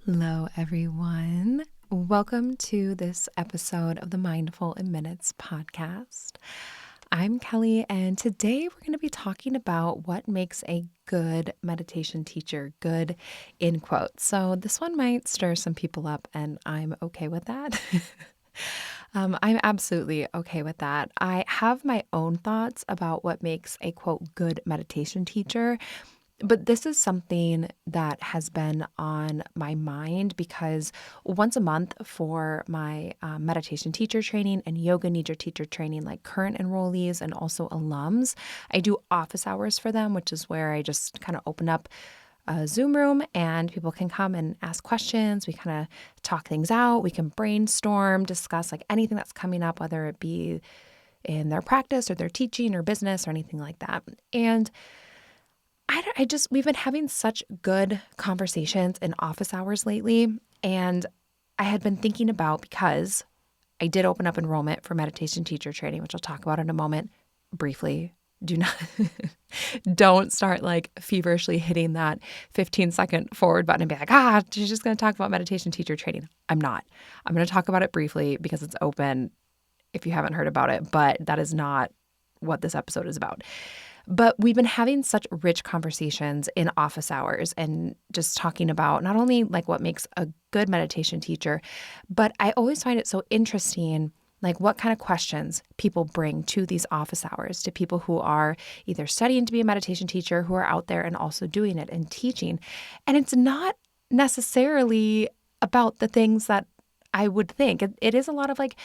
Hello, everyone. Welcome to this episode of the Mindful in Minutes podcast. I'm Kelly, and today we're going to be talking about what makes a good meditation teacher, good in quotes. So this one might stir some people up, and I'm okay with that. I'm absolutely okay with that. I have my own thoughts about what makes a quote good meditation teacher. But this is something that has been on my mind because once a month for my meditation teacher training and yoga nidra teacher training, like current enrollees and also alums, I do office hours for them, which is where I just kind of open up a Zoom room and people can come and ask questions. We kind of talk things out. We can brainstorm, discuss like anything that's coming up, whether it be in their practice or their teaching or business or anything like that. And we've been having such good conversations in office hours lately. And I had been thinking about, because I did open up enrollment for meditation teacher training, which I'll talk about in a moment briefly. Don't start like feverishly hitting that 15-second forward button and be like, she's just going to talk about meditation teacher training. I'm not. I'm going to talk about it briefly because it's open if you haven't heard about it, but that is not what this episode is about. But we've been having such rich conversations in office hours and just talking about not only like what makes a good meditation teacher, but I always find it so interesting, like what kind of questions people bring to these office hours, to people who are either studying to be a meditation teacher, who are out there and also doing it and teaching. And it's not necessarily about the things that I would think. It is a lot of like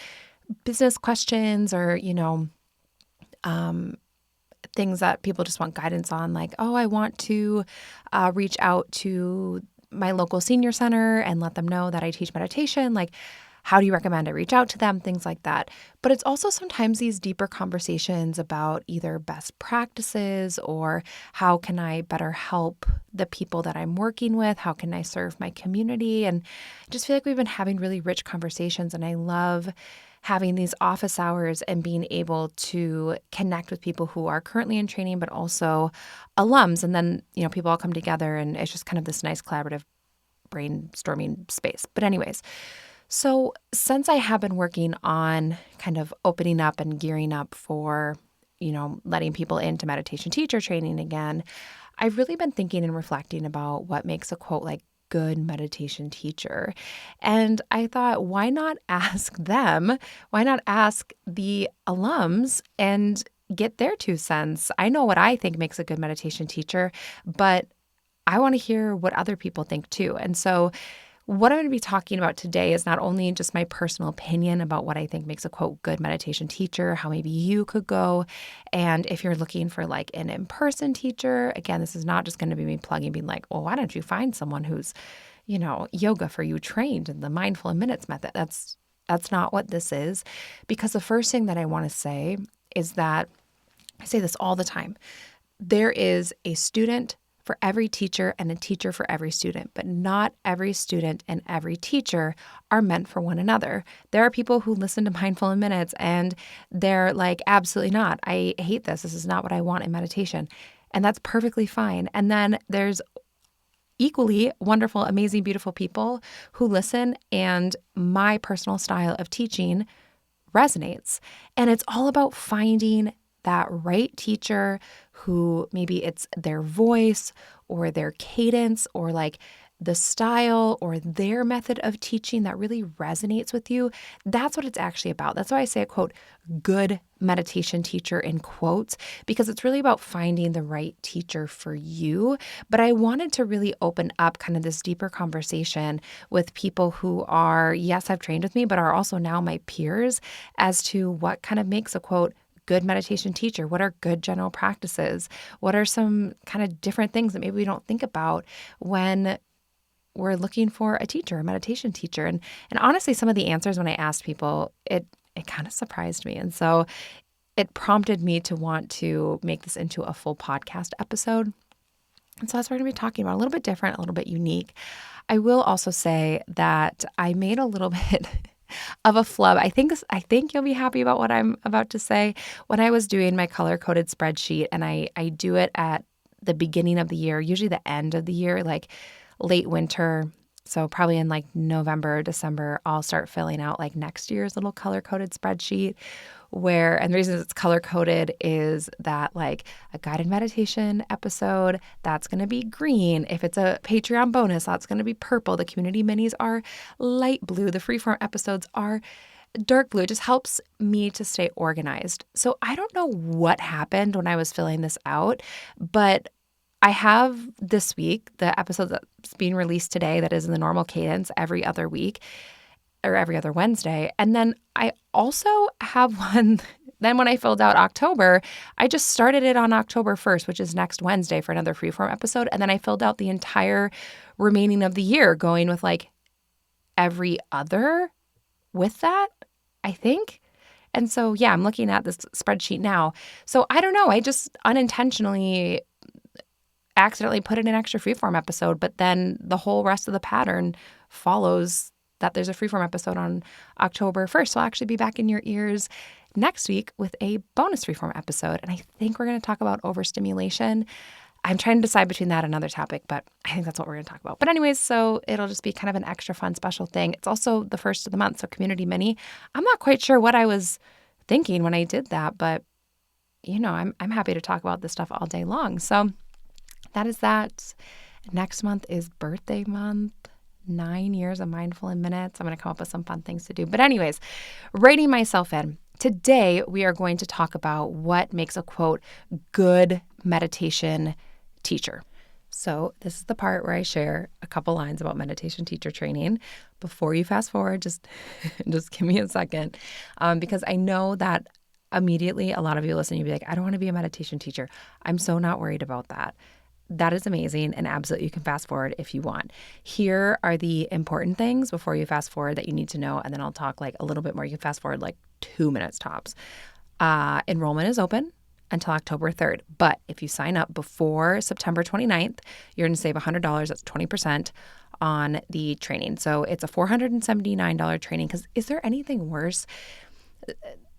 business questions or, things that people just want guidance on, like, I want to reach out to my local senior center and let them know that I teach meditation. Like, how do you recommend I reach out to them? Things like that. But it's also sometimes these deeper conversations about either best practices or how can I better help the people that I'm working with? How can I serve my community? And I just feel like we've been having really rich conversations, and I love having these office hours and being able to connect with people who are currently in training, but also alums. And then, people all come together and it's just kind of this nice collaborative brainstorming space. But anyways, so since I have been working on kind of opening up and gearing up for, letting people into meditation teacher training again, I've really been thinking and reflecting about what makes a quote like good meditation teacher. And I thought, why not ask them? Why not ask the alums and get their 2 cents? I know what I think makes a good meditation teacher, but I want to hear what other people think too. And so what I'm going to be talking about today is not only just my personal opinion about what I think makes a quote good meditation teacher, how maybe you could go. And if you're looking for like an in-person teacher, again, this is not just going to be me plugging, being like, well, why don't you find someone who's, yoga for you trained in the mindful in minutes method? That's not what this is. Because the first thing that I want to say is that I say this all the time. There is a student for every teacher and a teacher for every student, but not every student and every teacher are meant for one another. There are people who listen to Mindful in Minutes and they're like, absolutely not. I hate this. This is not what I want in meditation. And that's perfectly fine. And then there's equally wonderful, amazing, beautiful people who listen, and my personal style of teaching resonates. And it's all about finding that right teacher who maybe it's their voice or their cadence or like the style or their method of teaching that really resonates with you. That's what it's actually about. That's why I say a quote, good meditation teacher in quotes, because it's really about finding the right teacher for you. But I wanted to really open up kind of this deeper conversation with people who are, yes, have trained with me, but are also now my peers as to what kind of makes a quote good meditation teacher. What are good general practices? What are some kind of different things that maybe we don't think about when we're looking for a teacher, a meditation teacher? And honestly, some of the answers when I asked people, it kind of surprised me. And so it prompted me to want to make this into a full podcast episode. And so that's what we're going to be talking about, a little bit different, a little bit unique. I will also say that I made a little bit of a flub. I think you'll be happy about what I'm about to say. When I was doing my color-coded spreadsheet, and I do it at the beginning of the year, usually the end of the year, like late winter, So probably in like November, December, I'll start filling out like next year's little color-coded spreadsheet and the reason it's color-coded is that like a guided meditation episode, that's going to be green. If it's a Patreon bonus, that's going to be purple. The community minis are light blue. The Freeform episodes are dark blue. It just helps me to stay organized. So I don't know what happened when I was filling this out, but I have this week, the episode that's being released today that is in the normal cadence every other week or every other Wednesday. And then I also have one, then when I filled out October, I just started it on October 1st, which is next Wednesday for another Freeform episode. And then I filled out the entire remaining of the year going with like every other with that, I think. And so, yeah, I'm looking at this spreadsheet now. So I don't know. I just unintentionally accidentally put in an extra Freeform episode, but then the whole rest of the pattern follows that there's a Freeform episode on October 1st. So I'll actually be back in your ears next week with a bonus Freeform episode. And I think we're going to talk about overstimulation. I'm trying to decide between that and another topic, but I think that's what we're going to talk about. But anyways, so it'll just be kind of an extra fun special thing. It's also the first of the month, so community mini. I'm not quite sure what I was thinking when I did that, but I'm happy to talk about this stuff all day long. So that is that. Next month is birthday month. 9 years of Mindful in Minutes. I'm going to come up with some fun things to do. But anyways, writing myself in. Today, we are going to talk about what makes a, quote, good meditation teacher. So this is the part where I share a couple lines about meditation teacher training. Before you fast forward, just give me a second, because I know that immediately a lot of you listening, you'll be like, I don't want to be a meditation teacher. I'm so not worried about that. That is amazing, and absolutely you can fast forward if you want. Here are the important things before you fast forward that you need to know, and then I'll talk like a little bit more. You can fast forward like 2 minutes tops. Enrollment is open until October 3rd, but if you sign up before September 29th, you're going to save $100. That's 20% on the training. So it's a $479 training, because is there anything worse?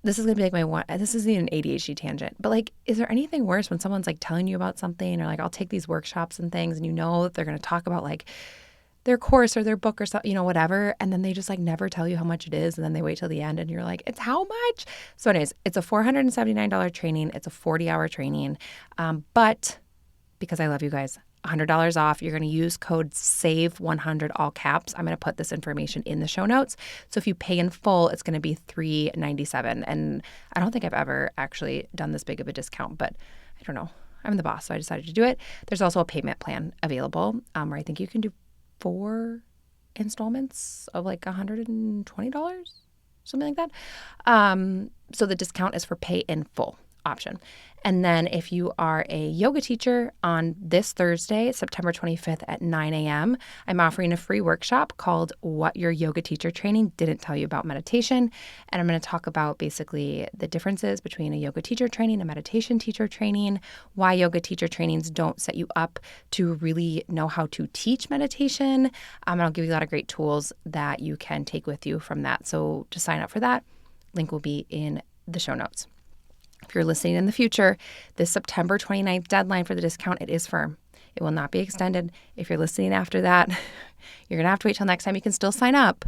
This is going to be like this isn't an ADHD tangent, but like, is there anything worse when someone's like telling you about something, or like, I'll take these workshops and things, and that they're going to talk about like their course or their book or something, whatever. And then they just like never tell you how much it is. And then they wait till the end and you're like, it's how much? So anyways, it's a $479 training. It's a 40-hour training. But because I love you guys, $100 off. You're going to use code SAVE100, all caps. I'm going to put this information in the show notes. So if you pay in full, it's going to be $397. And I don't think I've ever actually done this big of a discount, but I don't know. I'm the boss, so I decided to do it. There's also a payment plan available where I think you can do 4 installments of like $120, something like that. So the discount is for pay in full option. And then if you are a yoga teacher, on this Thursday, September 25th at 9 a.m., I'm offering a free workshop called What Your Yoga Teacher Training Didn't Tell You About Meditation. And I'm going to talk about basically the differences between a yoga teacher training and meditation teacher training, why yoga teacher trainings don't set you up to really know how to teach meditation. And I'll give you a lot of great tools that you can take with you from that. So to sign up for that, link will be in the show notes. If you're listening in the future, this September 29th deadline for the discount, it is firm. It will not be extended. If you're listening after that, you're going to have to wait till next time. You can still sign up.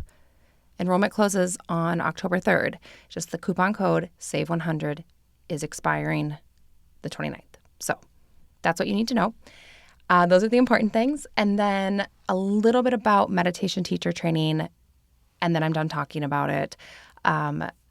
Enrollment closes on October 3rd. Just the coupon code SAVE100 is expiring the 29th. So that's what you need to know. Those are the important things. And then a little bit about meditation teacher training, and then I'm done talking about it.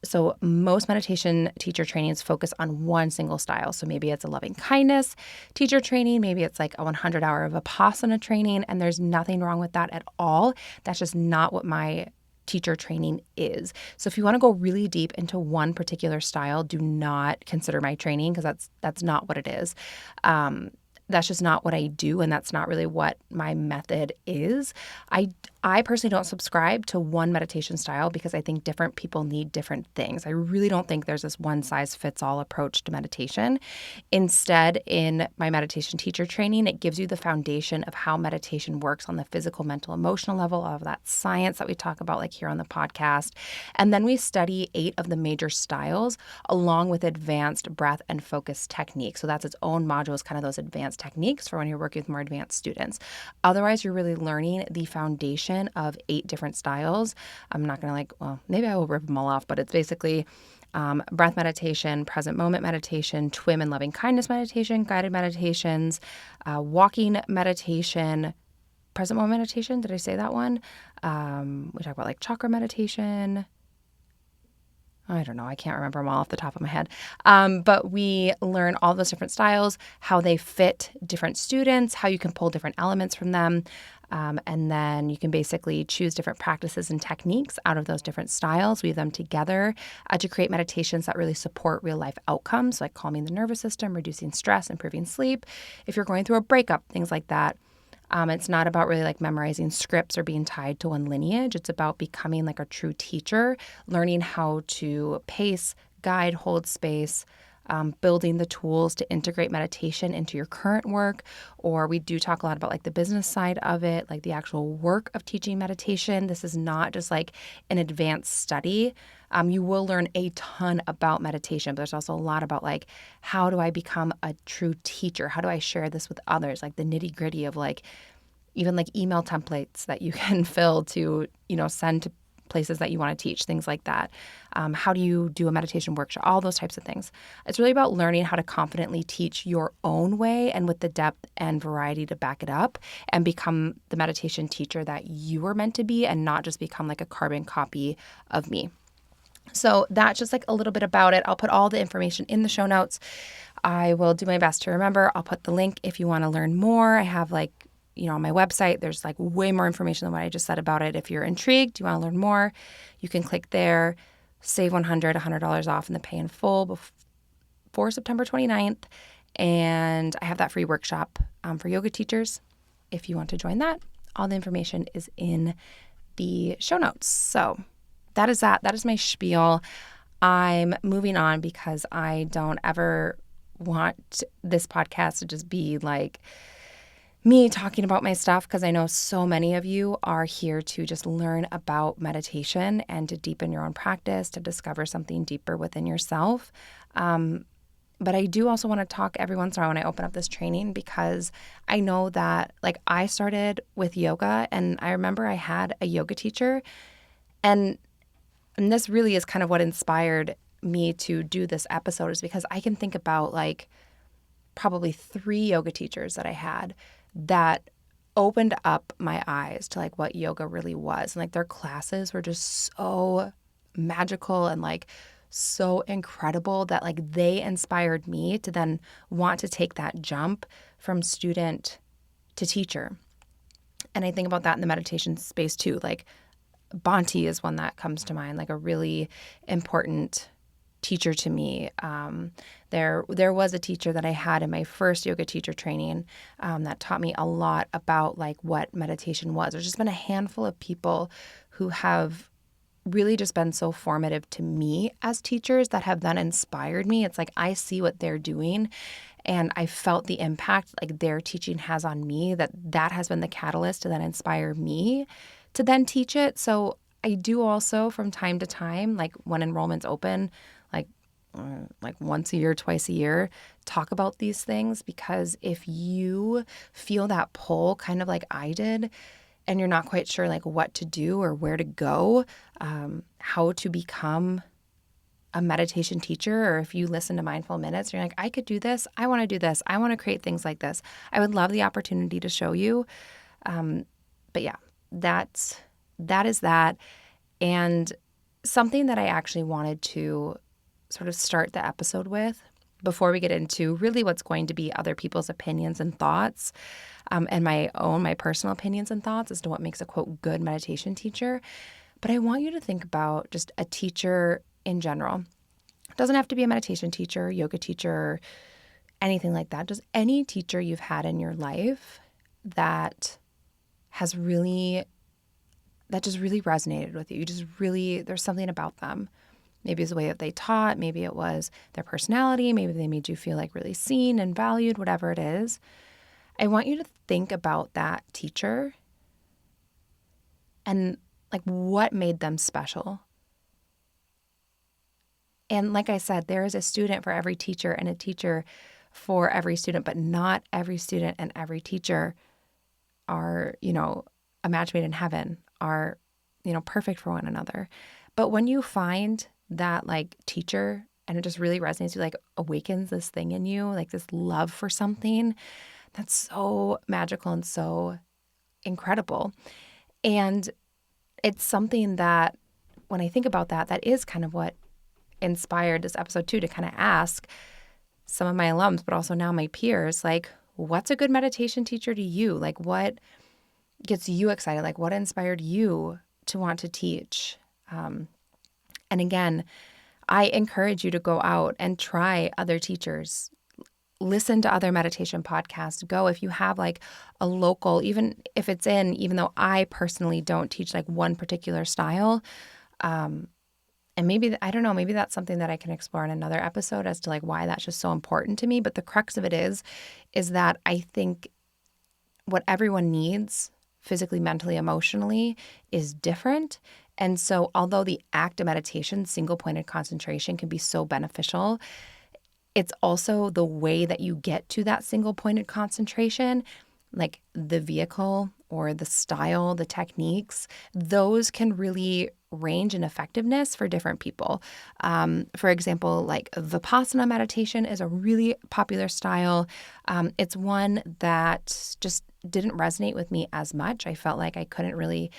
So most meditation teacher trainings focus on one single style. So maybe it's a loving kindness teacher training. Maybe it's like a 100-hour of Vipassana training. And there's nothing wrong with that at all. That's just not what my teacher training is. So if you want to go really deep into one particular style, do not consider my training, because that's not what it is. That's just not what I do, and that's not really what my method is. I personally don't subscribe to one meditation style, because I think different people need different things. I really don't think there's this one-size-fits-all approach to meditation. Instead, in my meditation teacher training, it gives you the foundation of how meditation works on the physical, mental, emotional level, of that science that we talk about like here on the podcast. And then we study 8 of the major styles along with advanced breath and focus techniques. So that's its own module, is kind of those advanced techniques for when you're working with more advanced students. Otherwise, you're really learning the foundation meditation of 8 different styles. I'm not going to maybe I will rip them all off, but it's basically breath meditation, present moment meditation, TWIM and loving kindness meditation, guided meditations, walking meditation, present moment meditation. Did I say that one? We talk about like chakra meditation. I don't know. I can't remember them all off the top of my head. But we learn all those different styles, how they fit different students, how you can pull different elements from them. And then you can basically choose different practices and techniques out of those different styles, weave them together to create meditations that really support real life outcomes, like calming the nervous system, reducing stress, improving sleep. If you're going through a breakup, things like that. It's not about really like memorizing scripts or being tied to one lineage. It's about becoming like a true teacher, learning how to pace, guide, hold space, building the tools to integrate meditation into your current work. Or we do talk a lot about like the business side of it, like the actual work of teaching meditation. This is not just like an advanced study. You will learn a ton about meditation, but there's also a lot about like, how do I become a true teacher? How do I share this with others? Like the nitty gritty of like, even like email templates that you can fill to, send to places that you want to teach, things like that. How do you do a meditation workshop? All those types of things. It's really about learning how to confidently teach your own way and with the depth and variety to back it up and become the meditation teacher that you were meant to be and not just become like a carbon copy of me. So that's just like a little bit about it. I'll put all the information in the show notes. I will do my best to remember. I'll put the link if you want to learn more. I have on my website, there's like way more information than what I just said about it. If you're intrigued, you want to learn more, you can click there, save $100 off in the pay in full before September 29th. And I have that free workshop for yoga teachers. If you want to join that, all the information is in the show notes. So that is that. That is my spiel. I'm moving on because I don't ever want this podcast to just be like me talking about my stuff, because I know so many of you are here to just learn about meditation and to deepen your own practice, to discover something deeper within yourself. But I do also want to talk every once in a while when I open up this training, because I know that I started with yoga, and I remember I had a yoga teacher, and this really is kind of what inspired me to do this episode, is because I can think about probably 3 yoga teachers that I had that opened up my eyes to what yoga really was. And their classes were just so magical and so incredible that they inspired me to then want to take that jump from student to teacher. And I think about that in the meditation space too. Bhante is one that comes to mind, a really important teacher to me. There was a teacher that I had in my first yoga teacher training that taught me a lot about what meditation was. There's just been a handful of people who have really just been so formative to me as teachers that have then inspired me. It's I see what they're doing, and I felt the impact their teaching has on me, that has been the catalyst to then inspire me to then teach it. So I do also from time to time, when enrollments open, once a year, twice a year, talk about these things, because if you feel that pull kind of like I did, and you're not quite sure what to do or where to go, how to become a meditation teacher, or if you listen to Mindful Minutes, you're I could do this. I want to do this. I want to create things like this. I would love the opportunity to show you. But yeah, that is that. And something that I actually wanted to sort of start the episode with before we get into really what's going to be other people's opinions and thoughts, and my personal opinions and thoughts as to what makes a, quote, good meditation teacher. But I want you to think about just a teacher in general. It doesn't have to be a meditation teacher, yoga teacher, anything like that. Just any teacher you've had in your life that just really resonated with you. There's something about them. Maybe it's the way that they taught. Maybe it was their personality. Maybe they made you feel really seen and valued, whatever it is. I want you to think about that teacher and what made them special. And like I said, there is a student for every teacher and a teacher for every student, but not every student and every teacher are, a match made in heaven, are, perfect for one another. But when you find that like teacher and it just really resonates with you, like awakens this thing in you, like this love for something, that's so magical and so incredible. And it's something that when I think about that, that is kind of what inspired this episode too, to kind of ask some of my alums, but also now my peers, like, what's a good meditation teacher to you? Like, what gets you excited? Like, what inspired you to want to teach? And again, I encourage you to go out and try other teachers. Listen to other meditation podcasts. Go if you have like a local, even if it's even though I personally don't teach like one particular style. And maybe, I don't know, maybe that's something that I can explore in another episode as to like why that's just so important to me. But the crux of it is that I think what everyone needs physically, mentally, emotionally is different. And so although the act of meditation, single pointed concentration, can be so beneficial, it's also the way that you get to that single pointed concentration, like the vehicle or the style, the techniques, those can really range in effectiveness for different people. For example, like Vipassana meditation is a really popular style. It's one that just didn't resonate with me as much. I felt like I couldn't really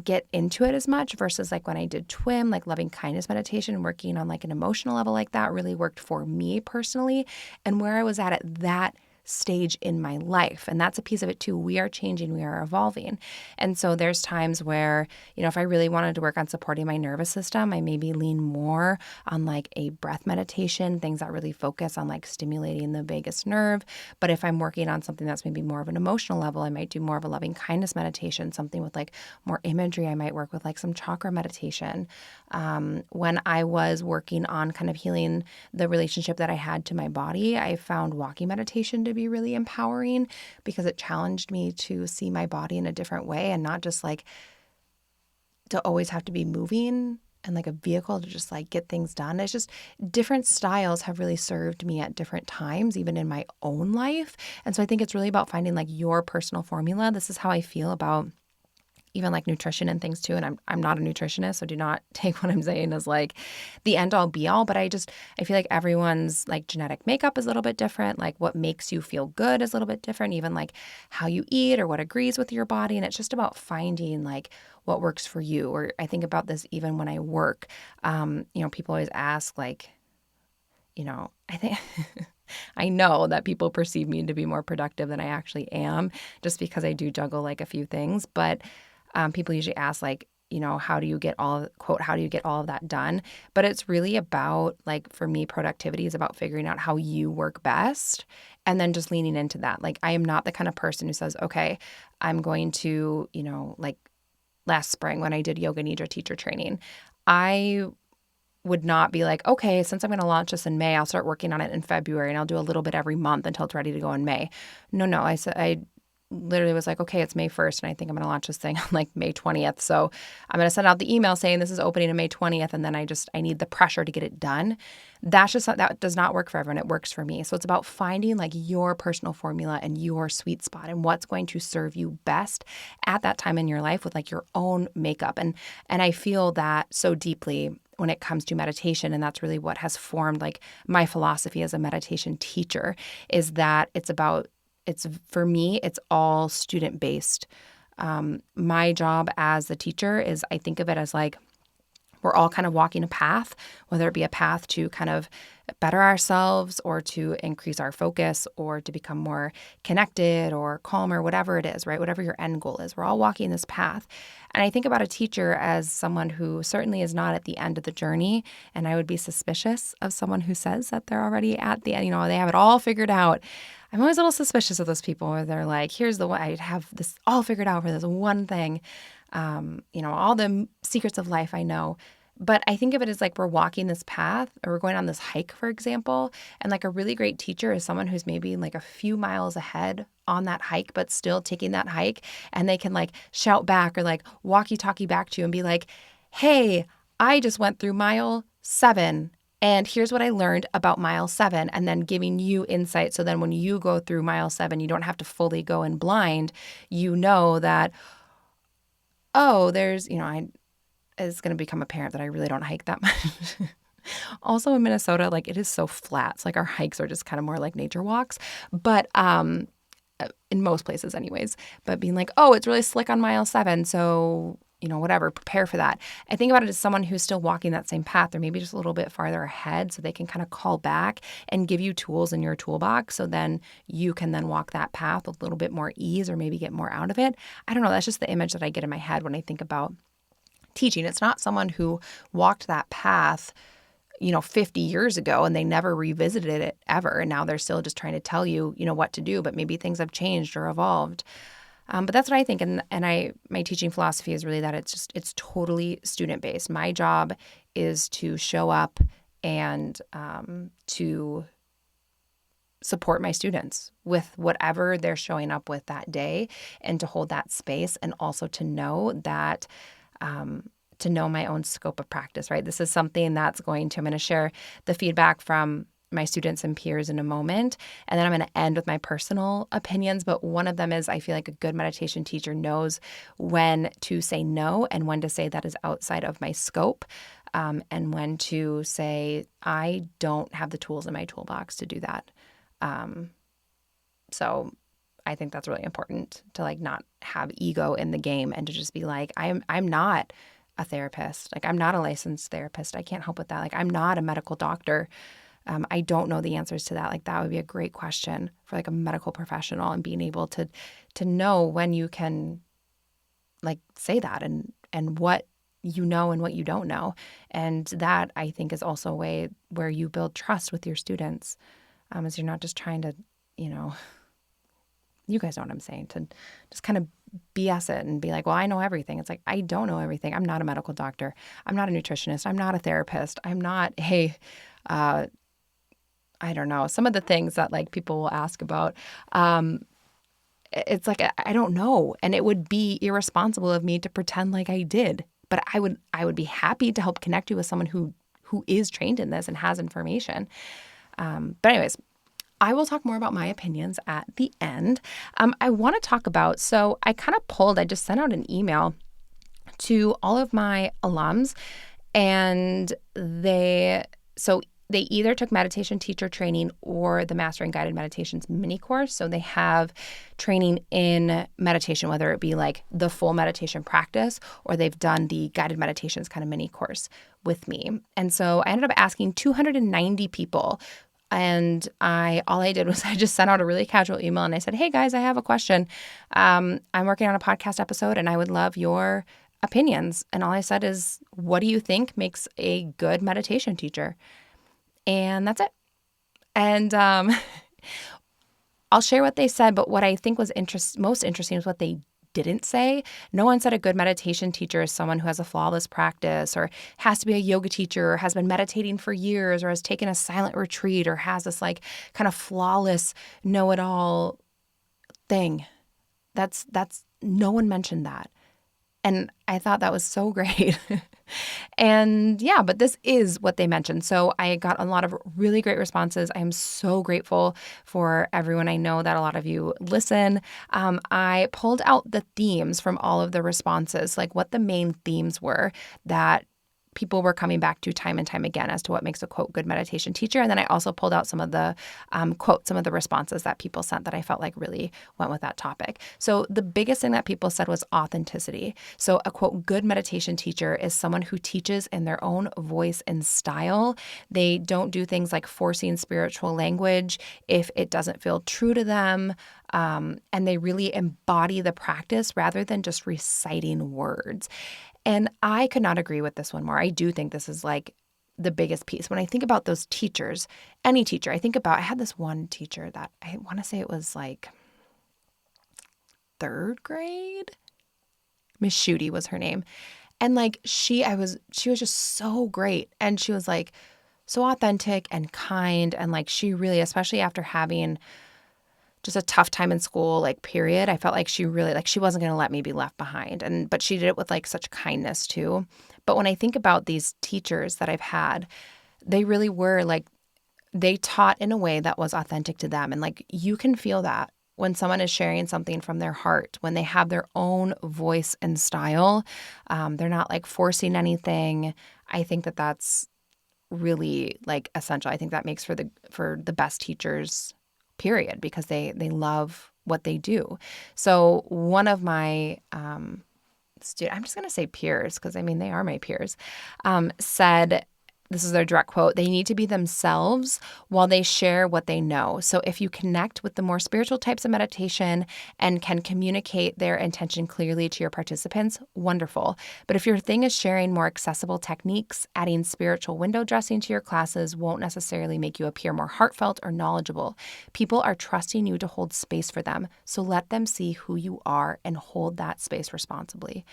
get into it as much versus like when I did TWIM, like loving kindness meditation, working on like an emotional level like that really worked for me personally and where I was at that stage in my life. And that's a piece of it too. We are changing, we are evolving. And so there's times where, if I really wanted to work on supporting my nervous system, I maybe lean more on like a breath meditation, things that really focus on like stimulating the vagus nerve. But if I'm working on something that's maybe more of an emotional level, I might do more of a loving kindness meditation, something with like more imagery. I might work with like some chakra meditation. When I was working on kind of healing the relationship that I had to my body, I found walking meditation to be really empowering because it challenged me to see my body in a different way and not just like to always have to be moving and like a vehicle to just like get things done. It's just different styles have really served me at different times, even in my own life. And so I think it's really about finding like your personal formula. This is how I feel about even like nutrition and things too. And I'm not a nutritionist, so do not take what I'm saying as like the end all be all. But I feel like everyone's like genetic makeup is a little bit different. Like what makes you feel good is a little bit different, even like how you eat or what agrees with your body. And it's just about finding like what works for you. Or I think about this even when I work. People always ask like, I think I know that people perceive me to be more productive than I actually am just because I do juggle like a few things. But people usually ask like, how do you get all of that done? But it's really about like, for me, productivity is about figuring out how you work best and then just leaning into that. Like, I am not the kind of person who says, okay, I'm going to, like last spring when I did yoga nidra teacher training, I would not be like, okay, since I'm going to launch this in May, I'll start working on it in February and I'll do a little bit every month until it's ready to go in May. No, I literally was like, okay, it's May 1st, and I think I'm going to launch this thing on like May 20th. So I'm going to send out the email saying this is opening on May 20th, and then I need the pressure to get it done. That does not work for everyone. It works for me. So it's about finding like your personal formula and your sweet spot and what's going to serve you best at that time in your life with like your own makeup. And I feel that so deeply when it comes to meditation. And that's really what has formed like my philosophy as a meditation teacher, is that for me, it's all student-based. My job as the teacher is, I think of it as like, we're all kind of walking a path, whether it be a path to kind of better ourselves or to increase our focus or to become more connected or calmer, whatever it is, right? Whatever your end goal is, we're all walking this path. And I think about a teacher as someone who certainly is not at the end of the journey. And I would be suspicious of someone who says that they're already at the end, they have it all figured out. I'm always a little suspicious of those people where they're like, here's the one, I have this all figured out for this one thing. All the secrets of life I know. But I think of it as like we're walking this path or we're going on this hike, for example. And like a really great teacher is someone who's maybe like a few miles ahead on that hike, but still taking that hike. And they can like shout back or like walkie-talkie back to you and be like, hey, I just went through mile 7 And here's what I learned about mile 7, and then giving you insight. So then when you go through mile 7, you don't have to fully go in blind. You know that, oh, there's, I is going to become apparent that I really don't hike that much. Also in Minnesota, like it is so flat. It's like our hikes are just kind of more like nature walks. But in most places anyways, but being like, oh, it's really slick on mile 7. So, whatever, prepare for that. I think about it as someone who's still walking that same path or maybe just a little bit farther ahead so they can kind of call back and give you tools in your toolbox. So then you can then walk that path with a little bit more ease or maybe get more out of it. I don't know. That's just the image that I get in my head when I think about teaching. It's not someone who walked that path 50 years ago and they never revisited it ever. And now they're still just trying to tell you, what to do, but maybe things have changed or evolved. But that's what I think. And my teaching philosophy is really that it's totally student based. My job is to show up and to support my students with whatever they're showing up with that day and to hold that space and also to know that to know my own scope of practice, right? This is something I'm going to share the feedback from my students and peers in a moment. And then I'm going to end with my personal opinions. But one of them is I feel like a good meditation teacher knows when to say no and when to say that is outside of my scope, and when to say I don't have the tools in my toolbox to do that. So I think that's really important to like not have ego in the game and to just be like, I'm not a therapist. Like I'm not a licensed therapist. I can't help with that. Like I'm not a medical doctor. I don't know the answers to that. Like that would be a great question for like a medical professional and being able to know when you can like say that and what you know and what you don't know. And that I think is also a way where you build trust with your students, as you're not just trying to, you guys know what I'm saying, to just kind of BS it and be like, well, I know everything. It's like, I don't know everything. I'm not a medical doctor. I'm not a nutritionist. I'm not a therapist. I'm not I don't know, some of the things that like people will ask about. It's like, I don't know. And it would be irresponsible of me to pretend like I did, but I would be happy to help connect you with someone who is trained in this and has information. But anyways, I will talk more about my opinions at the end. I want to talk about, so I just sent out an email to all of my alums, and they either took meditation teacher training or the Mastering Guided Meditations mini course. So they have training in meditation, whether it be like the full meditation practice or they've done the guided meditations kind of mini course with me. And so I ended up asking 290 people. And all I did was I just sent out a really casual email and I said, hey guys, I have a question. I'm working on a podcast episode and I would love your opinions. And all I said is, what do you think makes a good meditation teacher? And that's it. And I'll share what they said, but what I think was most interesting was what they didn't say. No one said a good meditation teacher is someone who has a flawless practice or has to be a yoga teacher or has been meditating for years or has taken a silent retreat or has this like kind of flawless know-it-all thing. That's no one mentioned that. And I thought that was so great. And yeah, but this is what they mentioned. So I got a lot of really great responses. I'm so grateful for everyone. I know that a lot of you listen. I pulled out the themes from all of the responses, like what the main themes were that people were coming back to time and time again as to what makes a, quote, good meditation teacher. And then I also pulled out some of the quotes, some of the responses that people sent that I felt like really went with that topic. So the biggest thing that people said was authenticity. So a, quote, good meditation teacher is someone who teaches in their own voice and style. They don't do things like forcing spiritual language if it doesn't feel true to them. And they really embody the practice rather than just reciting words. And I could not agree with this one more. I do think this is like the biggest piece. When I think about those teachers, any teacher, I had this one teacher that I want to say it was like 3rd grade. Miss Shooty was her name. And like she was just so great. And she was like so authentic and kind. And like she really, especially after having just a tough time in school, like period, I felt like she really, like she wasn't going to let me be left behind. But she did it with like such kindness too. But when I think about these teachers that I've had, they really were like, they taught in a way that was authentic to them. And like, you can feel that when someone is sharing something from their heart, when they have their own voice and style, they're not like forcing anything. I think that that's really like essential. I think that makes for the best teachers, period, because they love what they do. So one of my I'm just going to say peers, because I mean, they are my peers, said, this is their direct quote, they need to be themselves while they share what they know. So if you connect with the more spiritual types of meditation and can communicate their intention clearly to your participants, wonderful. But if your thing is sharing more accessible techniques, adding spiritual window dressing to your classes won't necessarily make you appear more heartfelt or knowledgeable. People are trusting you to hold space for them. So let them see who you are and hold that space responsibly.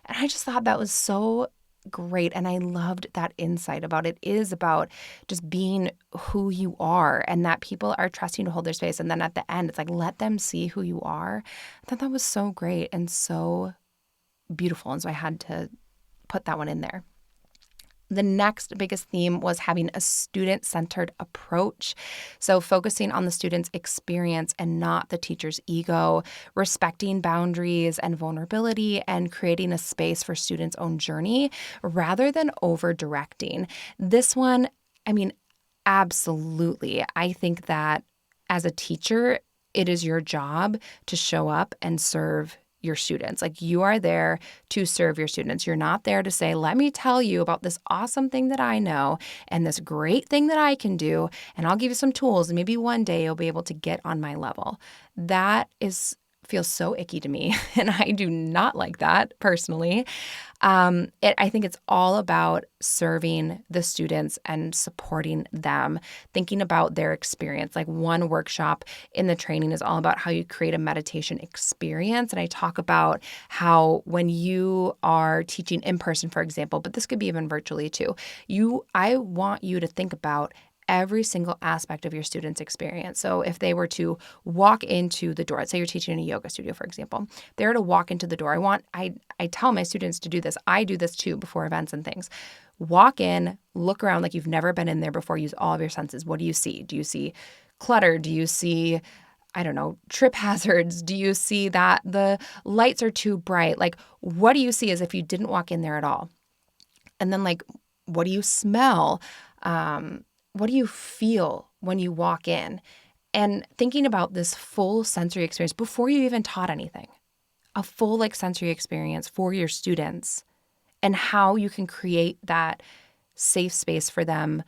And I just thought that was so great. And I loved that insight about it is about just being who you are and that people are trusting to hold their space. And then at the end, it's like, let them see who you are. I thought that was so great and so beautiful. And so I had to put that one in there. The next biggest theme was having a student-centered approach. So focusing on the student's experience and not the teacher's ego, respecting boundaries and vulnerability, and creating a space for students' own journey rather than over-directing. This one, I mean, absolutely. I think that as a teacher, it is your job to show up and serve your students. Like, you are there to serve your students. You're not there to say, let me tell you about this awesome thing that I know and this great thing that I can do, and I'll give you some tools, and maybe one day you'll be able to get on my level. That feels so icky to me, and I do not like that personally. I think it's all about serving the students and supporting them, thinking about their experience. Like, one workshop in the training is all about how you create a meditation experience. And I talk about how when you are teaching in person, for example, but this could be even virtually too, I want you to think about every single aspect of your student's experience. So if they were to walk into the door, let's say you're teaching in a yoga studio, for example, they're to walk into the door. I tell my students to do this. I do this too before events and things. Walk in, look around like you've never been in there before, use all of your senses. What do you see? Do you see clutter? Do you see, I don't know, trip hazards? Do you see that the lights are too bright? Like, what do you see as if you didn't walk in there at all? And then, like, what do you smell? What do you feel when you walk in? And thinking about this full sensory experience before you even taught anything, a full sensory experience for your students, and how you can create that safe space for them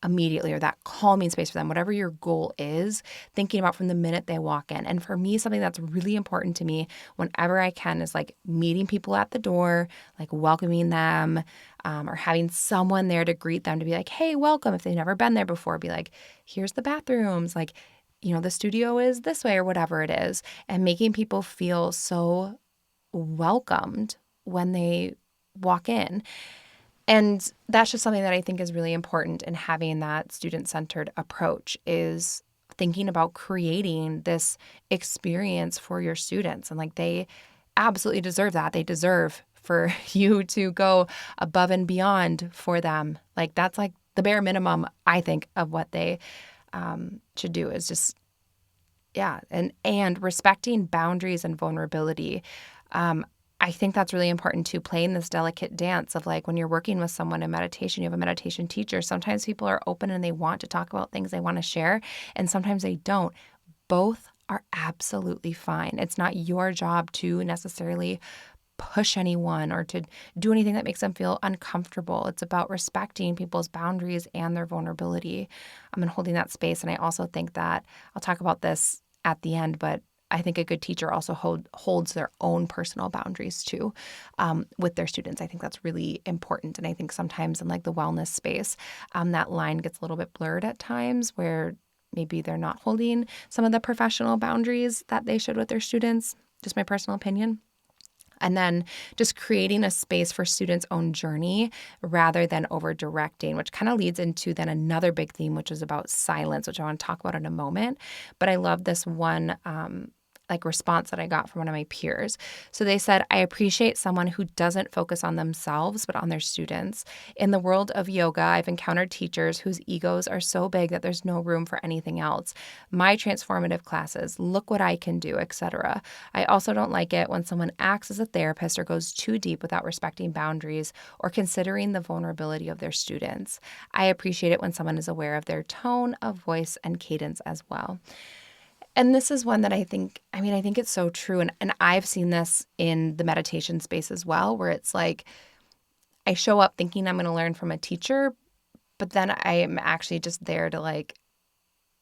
immediately, or that calming space for them, whatever your goal is, thinking about from the minute they walk in. And for me, something that's really important to me whenever I can is like meeting people at the door, like welcoming them, or having someone there to greet them, to be like, hey, welcome. If they've never been there before, be like, here's the bathrooms, like, the studio is this way, or whatever it is, and making people feel so welcomed when they walk in. And that's just something that I think is really important in having that student-centered approach, is thinking about creating this experience for your students. And like, they absolutely deserve that. They deserve for you to go above and beyond for them. Like, that's like the bare minimum, I think, of what they should do, is just, yeah. And respecting boundaries and vulnerability. I think that's really important too, playing this delicate dance of like, when you're working with someone in meditation, you have a meditation teacher. Sometimes people are open and they want to talk about things they want to share, and sometimes they don't. Both are absolutely fine. It's not your job to necessarily push anyone or to do anything that makes them feel uncomfortable. It's about respecting people's boundaries and their vulnerability, and holding that space. And I also think that, I'll talk about this at the end, but I think a good teacher also holds their own personal boundaries too, with their students. I think that's really important. And I think sometimes in like the wellness space, that line gets a little bit blurred at times, where maybe they're not holding some of the professional boundaries that they should with their students. Just my personal opinion. And then just creating a space for students' own journey rather than over-directing, which kind of leads into then another big theme, which is about silence, which I want to talk about in a moment. But I love this one like response that I got from one of my peers. So they said, I appreciate someone who doesn't focus on themselves, but on their students. In the world of yoga, I've encountered teachers whose egos are so big that there's no room for anything else. My transformative classes, look what I can do, etc. I also don't like it when someone acts as a therapist or goes too deep without respecting boundaries or considering the vulnerability of their students. I appreciate it when someone is aware of their tone of voice and cadence as well. And this is one that I think it's so true. And I've seen this in the meditation space as well, where it's like I show up thinking I'm going to learn from a teacher, but then I am actually just there to like,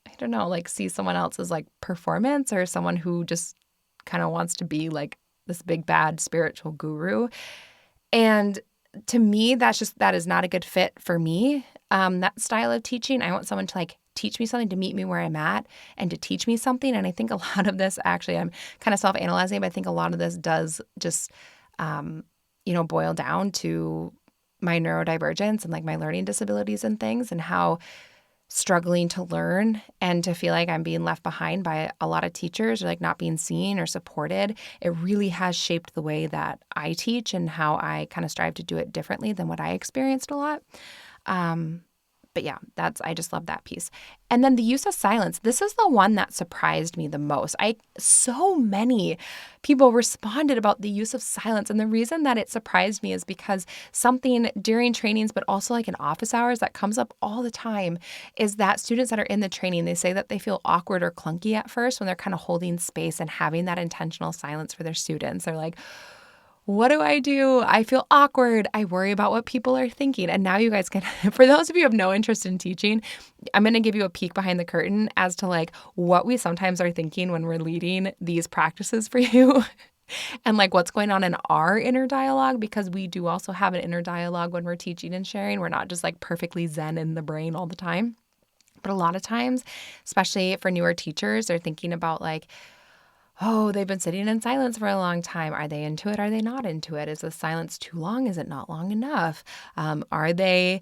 I don't know, like see someone else's like performance or someone who just kind of wants to be like this big bad spiritual guru. And to me, that is not a good fit for me. That style of teaching, I want someone to like teach me something, to meet me where I'm at and to teach me something. And I think a lot of this, actually, I'm kind of self-analyzing, but I think a lot of this does just, boil down to my neurodivergence and like my learning disabilities and things, and how struggling to learn and to feel like I'm being left behind by a lot of teachers or like not being seen or supported, it really has shaped the way that I teach and how I kind of strive to do it differently than what I experienced a lot. But yeah, I just love that piece. And then the use of silence. This is the one that surprised me the most. So many people responded about the use of silence. And the reason that it surprised me is because something during trainings, but also like in office hours, that comes up all the time is that students that are in the training, they say that they feel awkward or clunky at first when they're kind of holding space and having that intentional silence for their students. They're like, what do? I feel awkward. I worry about what people are thinking. And now you guys can, for those of you who have no interest in teaching, I'm going to give you a peek behind the curtain as to like what we sometimes are thinking when we're leading these practices for you and like what's going on in our inner dialogue, because we do also have an inner dialogue when we're teaching and sharing. We're not just like perfectly zen in the brain all the time. But a lot of times, especially for newer teachers, they're thinking about like, oh, they've been sitting in silence for a long time. Are they into it? Are they not into it? Is the silence too long? Is it not long enough? Are they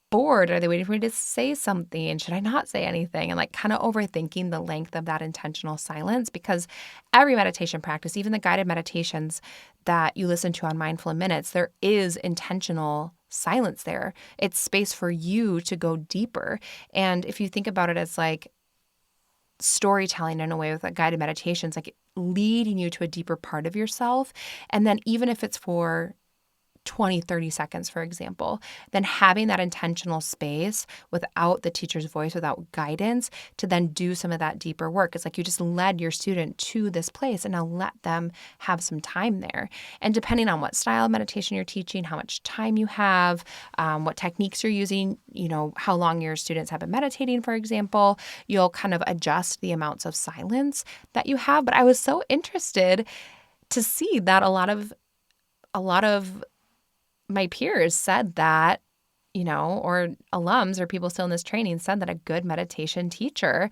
bored? Are they waiting for me to say something? Should I not say anything? And like kind of overthinking the length of that intentional silence, because every meditation practice, even the guided meditations that you listen to on Mindful Minutes, there is intentional silence there. It's space for you to go deeper. And if you think about it as like storytelling in a way with like guided meditations, like leading you to a deeper part of yourself. And then even if it's for 20, 30 seconds, for example, then having that intentional space without the teacher's voice, without guidance, to then do some of that deeper work. It's like you just led your student to this place and now let them have some time there. And depending on what style of meditation you're teaching, how much time you have, what techniques you're using, how long your students have been meditating, for example, you'll kind of adjust the amounts of silence that you have. But I was so interested to see that a lot of my peers said that, or alums or people still in this training said that a good meditation teacher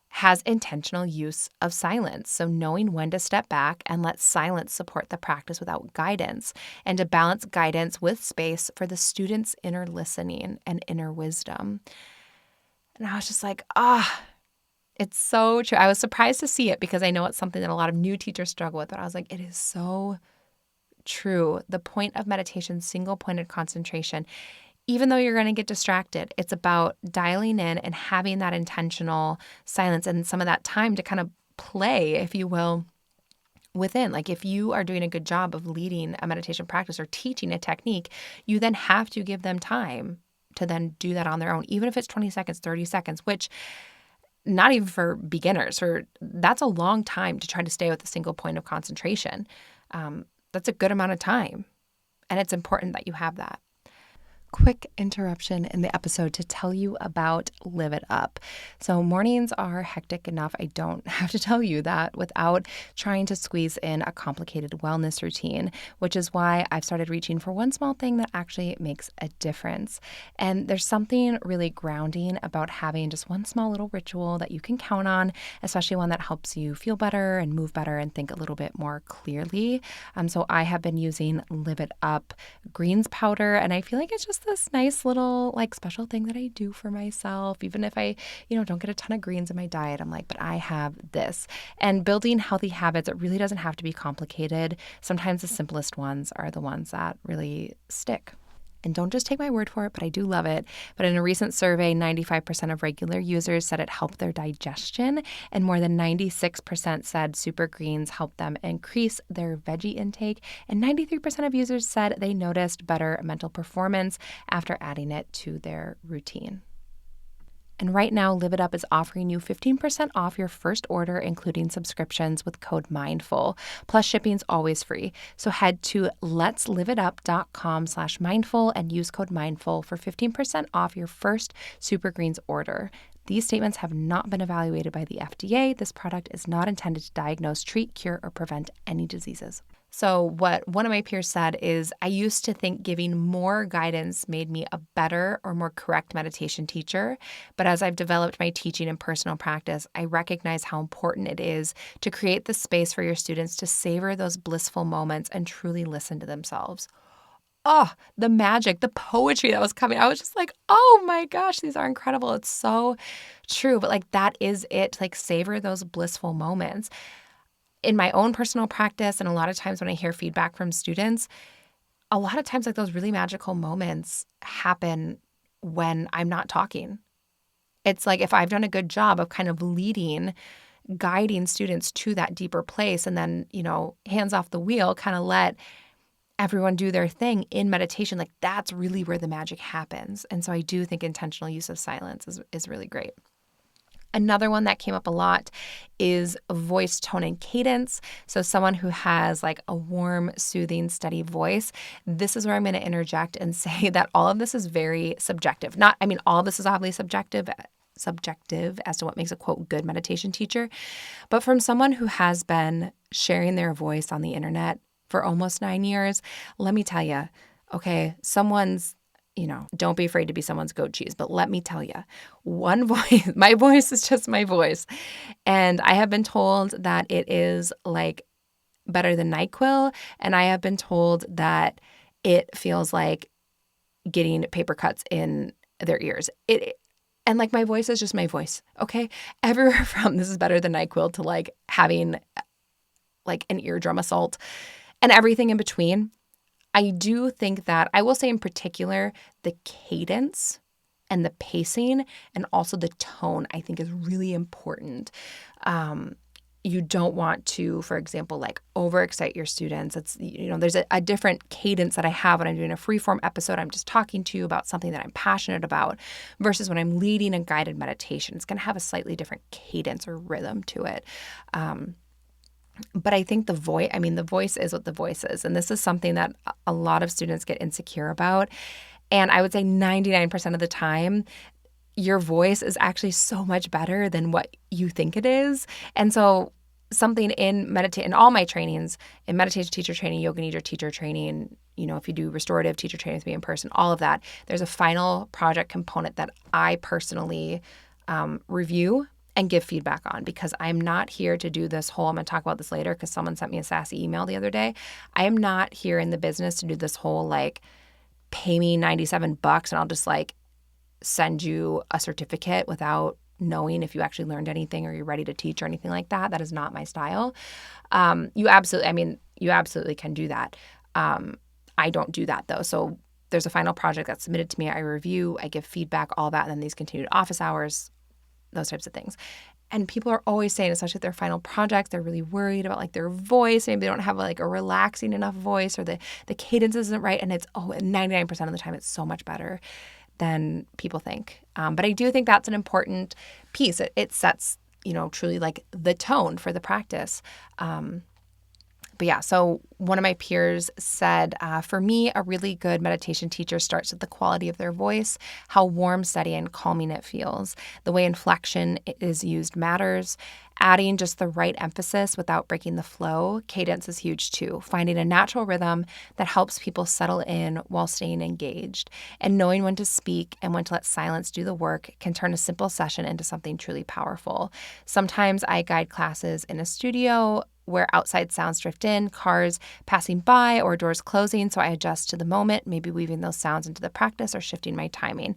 has intentional use of silence. So knowing when to step back and let silence support the practice without guidance, and to balance guidance with space for the student's inner listening and inner wisdom. And I was just like, it's so true. I was surprised to see it because I know it's something that a lot of new teachers struggle with, but I was like, it is so true. The point of meditation, single-pointed concentration, even though you're going to get distracted, it's about dialing in and having that intentional silence and some of that time to kind of play, if you will, within. Like if you are doing a good job of leading a meditation practice or teaching a technique, you then have to give them time to then do that on their own, even if it's 20 seconds, 30 seconds, which not even for beginners, that's a long time to try to stay with a single point of concentration. That's a good amount of time, and it's important that you have that. Quick interruption in the episode to tell you about Live It Up. So mornings are hectic enough. I don't have to tell you that without trying to squeeze in a complicated wellness routine, which is why I've started reaching for one small thing that actually makes a difference. And there's something really grounding about having just one small little ritual that you can count on, especially one that helps you feel better and move better and think a little bit more clearly. So I have been using Live It Up greens powder, and I feel like it's just just this nice little like special thing that I do for myself. Even if I, don't get a ton of greens in my diet, I'm like, but I have this. And building healthy habits, it really doesn't have to be complicated. Sometimes the simplest ones are the ones that really stick. And don't just take my word for it, but I do love it. But in a recent survey, 95% of regular users said it helped their digestion, and more than 96% said super greens helped them increase their veggie intake, and 93% of users said they noticed better mental performance after adding it to their routine. And right now, Live It Up is offering you 15% off your first order, including subscriptions with code MINDFUL. Plus, shipping's always free. So head to letsliveitup.com/mindful and use code MINDFUL for 15% off your first Super Greens order. These statements have not been evaluated by the FDA. This product is not intended to diagnose, treat, cure, or prevent any diseases. So what one of my peers said is, I used to think giving more guidance made me a better or more correct meditation teacher. But as I've developed my teaching and personal practice, I recognize how important it is to create the space for your students to savor those blissful moments and truly listen to themselves. Oh, the magic, the poetry that was coming. I was just like, oh my gosh, these are incredible. It's so true. But like, that is it. Like, savor those blissful moments. In my own personal practice, and a lot of times when I hear feedback from students, a lot of times like those really magical moments happen when I'm not talking. It's like if I've done a good job of kind of leading, guiding students to that deeper place, and then, hands off the wheel, kind of let everyone do their thing in meditation, like that's really where the magic happens. And so I do think intentional use of silence is really great. Another one that came up a lot is voice tone and cadence. So someone who has like a warm, soothing, steady voice. This is where I'm going to interject and say that all of this is very subjective. All of this is obviously subjective as to what makes a quote good meditation teacher. But from someone who has been sharing their voice on the internet for almost 9 years, let me tell you, okay, don't be afraid to be someone's goat cheese. But let me tell you, one voice, my voice is just my voice. And I have been told that it is like better than NyQuil. And I have been told that it feels like getting paper cuts in their ears. And like my voice is just my voice. Okay. Everywhere from this is better than NyQuil to like having like an eardrum assault and everything in between. I do think that, I will say in particular, the cadence and the pacing and also the tone, I think is really important. You don't want to, for example, like overexcite your students. It's, there's a different cadence that I have when I'm doing a Freeform episode. I'm just talking to you about something that I'm passionate about versus when I'm leading a guided meditation. It's going to have a slightly different cadence or rhythm to it. But I think the voice is what the voice is. And this is something that a lot of students get insecure about. And I would say 99% of the time, your voice is actually so much better than what you think it is. And so something in all my trainings, in meditation teacher training, yoga nidra teacher training, if you do restorative teacher training with me in person, all of that, there's a final project component that I personally review and give feedback on, because I'm not here to do this whole, I'm going to talk about this later because someone sent me a sassy email the other day. I am not here in the business to do this whole like pay me $97 and I'll just like send you a certificate without knowing if you actually learned anything or you're ready to teach or anything like that. That is not my style. You absolutely can do that. I don't do that though. So there's a final project that's submitted to me. I review, I give feedback, all that, and then these continued office hours, those types of things. And people are always saying, especially with their final projects, they're really worried about like their voice. Maybe they don't have like a relaxing enough voice, or the cadence isn't right. And 99% of the time, it's so much better than people think. But I do think that's an important piece. It sets, truly like the tone for the practice. But yeah, so one of my peers said, for me, a really good meditation teacher starts with the quality of their voice, how warm, steady, and calming it feels. The way inflection is used matters. Adding just the right emphasis without breaking the flow. Cadence is huge too. Finding a natural rhythm that helps people settle in while staying engaged. And knowing when to speak and when to let silence do the work can turn a simple session into something truly powerful. Sometimes I guide classes in a studio where outside sounds drift in, cars passing by or doors closing, so I adjust to the moment, maybe weaving those sounds into the practice or shifting my timing.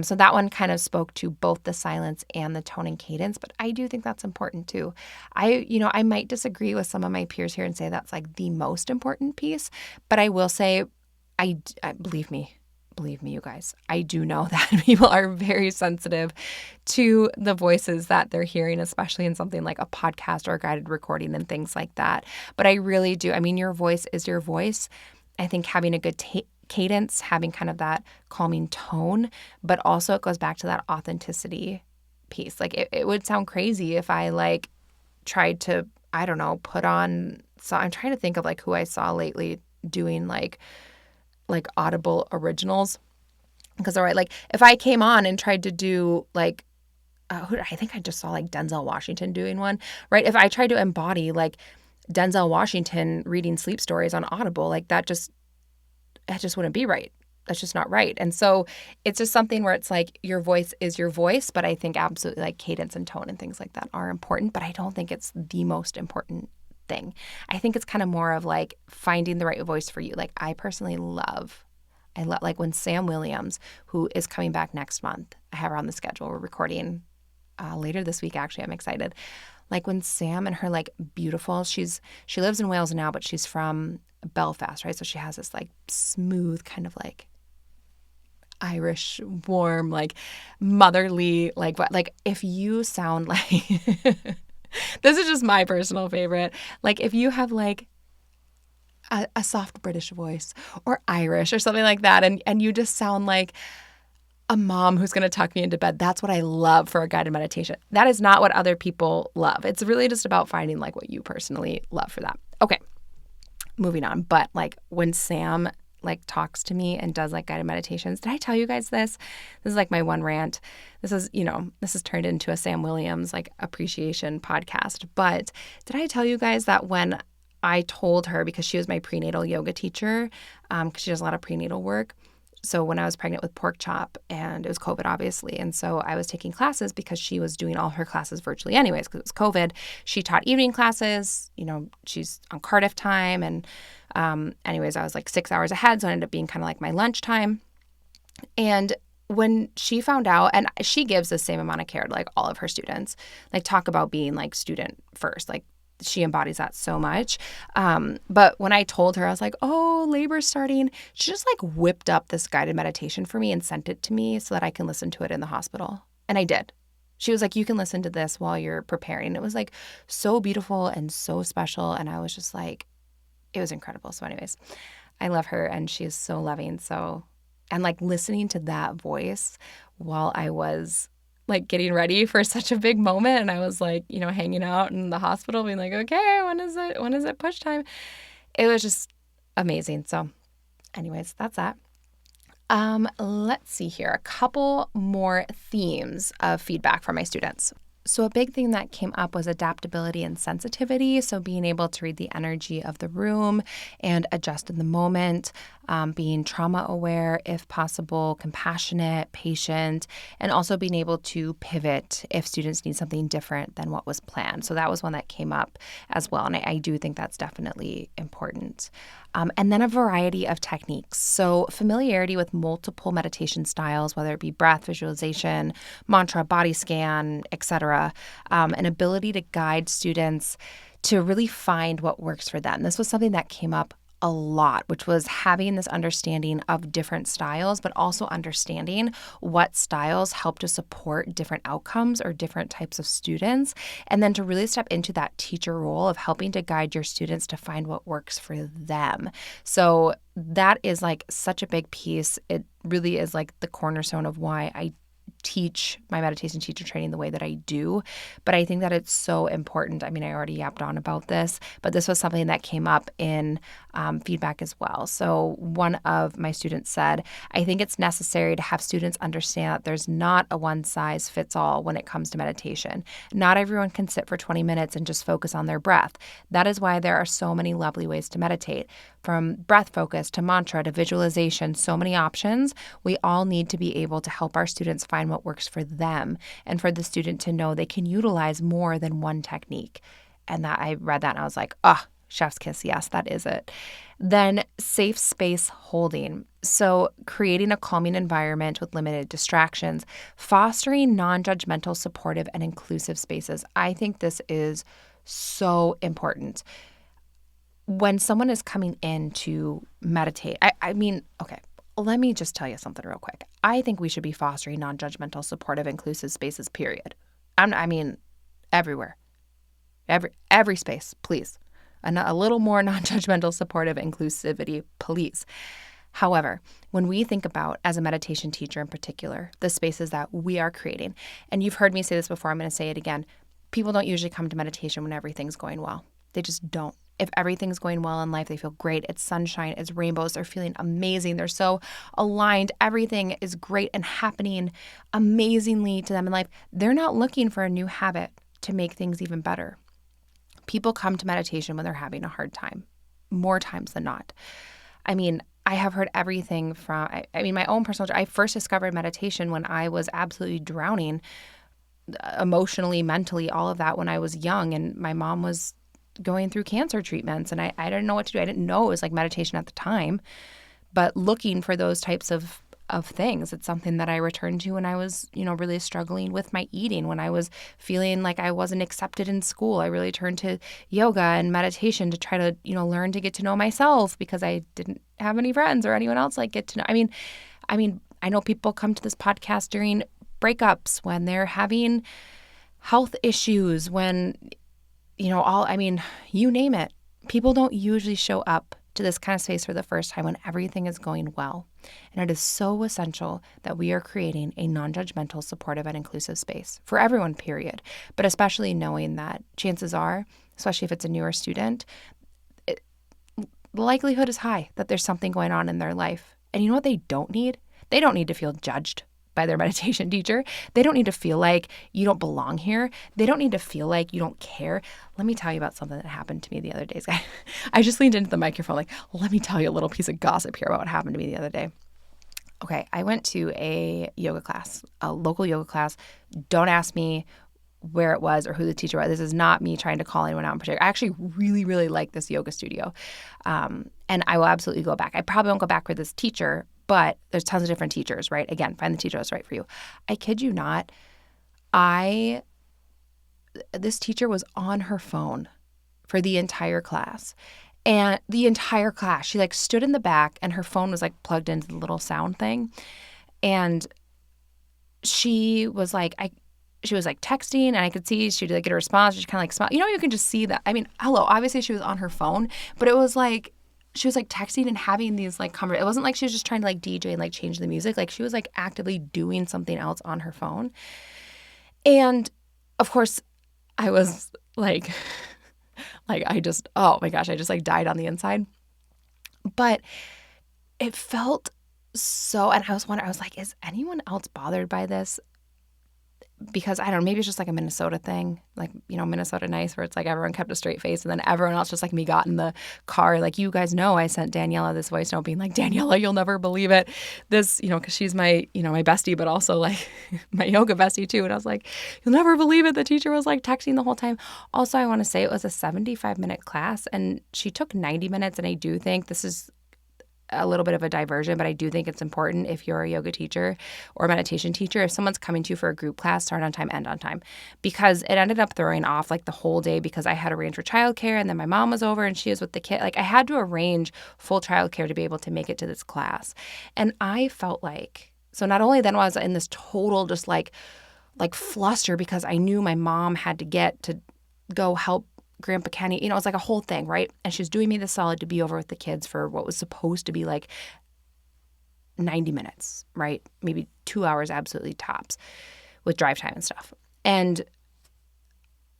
So that one kind of spoke to both the silence and the tone and cadence, but I do think that's important too. I might disagree with some of my peers here and say that's like the most important piece, but I will say, I believe me, you guys, I do know that people are very sensitive to the voices that they're hearing, especially in something like a podcast or a guided recording and things like that. But I really do. I mean, your voice is your voice. I think having a good cadence, having kind of that calming tone, but also it goes back to that authenticity piece. Like it would sound crazy if I like tried to, I don't know, put on, so I'm trying to think of like who I saw lately doing like Audible originals. Because, all right, like if I came on and tried to do like, I think I just saw like Denzel Washington doing one, right? If I tried to embody like Denzel Washington reading sleep stories on Audible, like that just wouldn't be right. That's just not right. And so it's just something where it's like your voice is your voice, but I think absolutely like cadence and tone and things like that are important, but I don't think it's the most important thing. I think it's kind of more of like finding the right voice for you. Like I personally love like when Sam Williams, who is coming back next month, I have her on the schedule. We're recording later this week, actually. I'm excited. Like when Sam and her like beautiful, she lives in Wales now, but she's from Belfast, right? So she has this like smooth kind of like Irish, warm, like motherly, like what, like if you sound like, this is just my personal favorite. Like if you have like a soft British voice or Irish or something like that, and you just sound like a mom who's going to tuck me into bed. That's what I love for a guided meditation. That is not what other people love. It's really just about finding like what you personally love for that. Okay, moving on. But like when Sam like talks to me and does like guided meditations, did I tell you guys this? This is like my one rant. This is turned into a Sam Williams like appreciation podcast. But did I tell you guys that when I told her, because she was my prenatal yoga teacher, because she does a lot of prenatal work. So when I was pregnant with Pork Chop, and it was COVID, obviously, and so I was taking classes because she was doing all her classes virtually anyways because it was COVID. She taught evening classes. She's on Cardiff time. And anyways, I was like 6 hours ahead, so it ended up being kind of like my lunchtime. And when she found out, and she gives the same amount of care to like all of her students, like talk about being like student first, like she embodies that so much. But when I told her, I was like, oh, labor's starting. She just like whipped up this guided meditation for me and sent it to me so that I can listen to it in the hospital. And I did. She was like, you can listen to this while you're preparing. It was like so beautiful and so special. And I was just like, it was incredible. So anyways, I love her and she is so loving. So, and like listening to that voice while I was like getting ready for such a big moment. And I was like, hanging out in the hospital being like, okay, when is it push time? It was just amazing. So anyways, that's that. Let's see here. A couple more themes of feedback from my students. So a big thing that came up was adaptability and sensitivity. So being able to read the energy of the room and adjust in the moment, being trauma aware if possible, compassionate, patient, and also being able to pivot if students need something different than what was planned. So that was one that came up as well. And I do think that's definitely important. And then a variety of techniques. So familiarity with multiple meditation styles, whether it be breath, visualization, mantra, body scan, etc. An ability to guide students to really find what works for them. This was something that came up a lot, which was having this understanding of different styles, but also understanding what styles help to support different outcomes or different types of students. And then to really step into that teacher role of helping to guide your students to find what works for them. So that is like such a big piece. It really is like the cornerstone of why I teach my meditation teacher training the way that I do. But I think that it's so important. I mean, I already yapped on about this, but this was something that came up in feedback as well. So one of my students said, I think it's necessary to have students understand that there's not a one size fits all when it comes to meditation. Not everyone can sit for 20 minutes and just focus on their breath. That is why there are so many lovely ways to meditate. From breath focus to mantra to visualization, so many options. We all need to be able to help our students find what works for them and for the student to know they can utilize more than one technique. And that I read that and I was like, chef's kiss. Yes, that is it. Then safe space holding. So creating a calming environment with limited distractions, fostering non-judgmental, supportive, and inclusive spaces. I think this is so important. When someone is coming in to meditate, I mean, okay, let me just tell you something real quick. I think we should be fostering non-judgmental, supportive, inclusive spaces, period. I mean, everywhere. Every space, please. A little more non-judgmental, supportive inclusivity, please. However, when we think about, as a meditation teacher in particular, the spaces that we are creating, and you've heard me say this before, I'm going to say it again, people don't usually come to meditation when everything's going well. They just don't. If everything's going well in life, they feel great. It's sunshine, it's rainbows. They're feeling amazing. They're so aligned. Everything is great and happening amazingly to them in life. They're not looking for a new habit to make things even better. People come to meditation when they're having a hard time, more times than not. I mean, I have heard everything from, my own personal, I first discovered meditation when I was absolutely drowning emotionally, mentally, all of that when I was young, and my mom was going through cancer treatments, and I didn't know what to do. I didn't know it was like meditation at the time, but looking for those types of things. It's something that I returned to when I was, really struggling with my eating, when I was feeling like I wasn't accepted in school. I really turned to yoga and meditation to try to, learn to get to know myself, because I didn't have any friends or anyone else get to know. I mean, I know people come to this podcast during breakups, when they're having health issues, when, you name it. People don't usually show up to this kind of space for the first time when everything is going well. And it is so essential that we are creating a non-judgmental, supportive, and inclusive space for everyone, period. But especially knowing that chances are, especially if it's a newer student, the likelihood is high that there's something going on in their life. And you know what they don't need? They don't need to feel judged by their meditation teacher. They don't need to feel like you don't belong here. They don't need to feel like you don't care. Let me tell you about something that happened to me the other day. I just leaned into the microphone let me tell you a little piece of gossip here about what happened to me the other day. Okay, I went to a yoga class, a local yoga class. Don't ask me where it was or who the teacher was. This is not me trying to call anyone out in particular. I actually really, really like this yoga studio. And I will absolutely go back. I probably won't go back for this teacher, but there's tons of different teachers, right? Again, find the teacher that's right for you. I kid you not. This teacher was on her phone for the entire class. And the entire class, she stood in the back and her phone was plugged into the little sound thing. And she was texting, and I could see she'd get a response. She'd kind of smile. You can just see that. Hello, obviously she was on her phone, but it was she was texting and having these conversations. It wasn't like she was just trying to DJ and change the music. She was actively doing something else on her phone. And of course I was I just, oh my gosh, I just died on the inside. But it felt so, and I was wondering, is anyone else bothered by this? Because I don't know, maybe it's just a Minnesota thing, Minnesota nice, where it's everyone kept a straight face, and then everyone else just me got in the car. You guys know, I sent Daniela this voice note being Daniela, you'll never believe it. This, because she's my, my bestie, but also my yoga bestie too. And I was you'll never believe it. The teacher was texting the whole time. Also, I want to say it was a 75-minute class, and she took 90 minutes. And I do think this is a little bit of a diversion, but I do think it's important if you're a yoga teacher or a meditation teacher, if someone's coming to you for a group class, start on time, end on time, because it ended up throwing off the whole day, because I had arranged for childcare, and then my mom was over and she was with the kid. I had to arrange full childcare to be able to make it to this class. And I felt so not only then was I in this total just fluster, because I knew my mom had to get to go help Grandpa Kenny, it was a whole thing, right? And she was doing me the solid to be over with the kids for what was supposed to be 90 minutes, right? Maybe 2 hours absolutely tops with drive time and stuff. And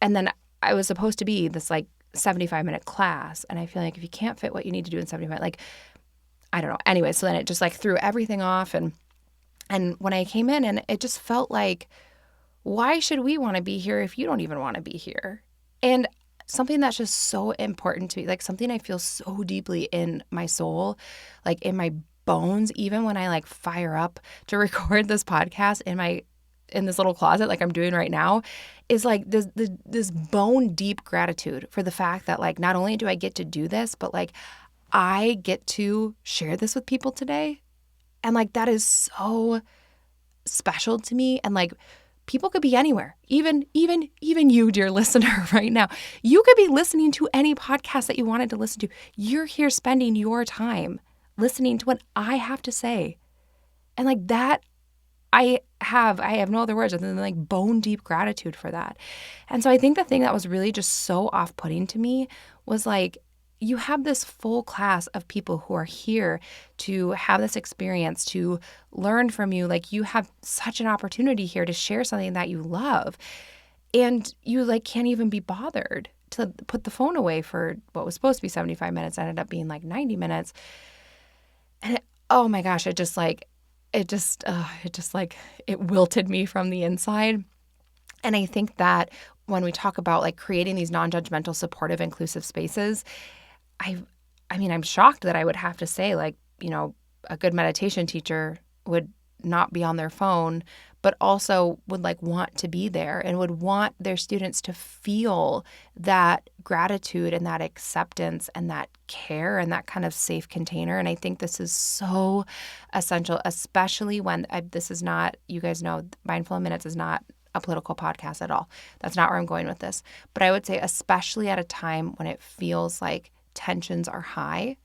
then I was supposed to be this like 75-minute class. And I feel like if you can't fit what you need to do in 75, like, I don't know. Anyway, so then it just like threw everything off. And when I came in, and it just felt like, why should we want to be here if you don't even want to be here? And something that's just so important to me, like something I feel so deeply in my soul, like in my bones, even when I like fire up to record this podcast in this little closet like I'm doing right now, is like this bone deep gratitude for the fact that like not only do I get to do this, but like I get to share this with people today. And like that is so special to me. And like people could be anywhere, even you, dear listener, right now. You could be listening to any podcast that you wanted to listen to. You're here spending your time listening to what I have to say. And like that, I have no other words other than like bone deep gratitude for that. And so I think the thing that was really just so off-putting to me was like, you have this full class of people who are here to have this experience, to learn from you. Like you have such an opportunity here to share something that you love. And you like can't even be bothered to put the phone away for what was supposed to be 75 minutes, ended up being like 90 minutes. And oh my gosh, it wilted me from the inside. And I think that when we talk about like creating these non-judgmental, supportive, inclusive spaces, I'm shocked that I would have to say like, you know, a good meditation teacher would not be on their phone, but also would like want to be there and would want their students to feel that gratitude and that acceptance and that care and that kind of safe container. And I think this is so essential, especially when this is not, you guys know, Mindful in Minutes is not a political podcast at all. That's not where I'm going with this. But I would say especially at a time when it feels like tensions are high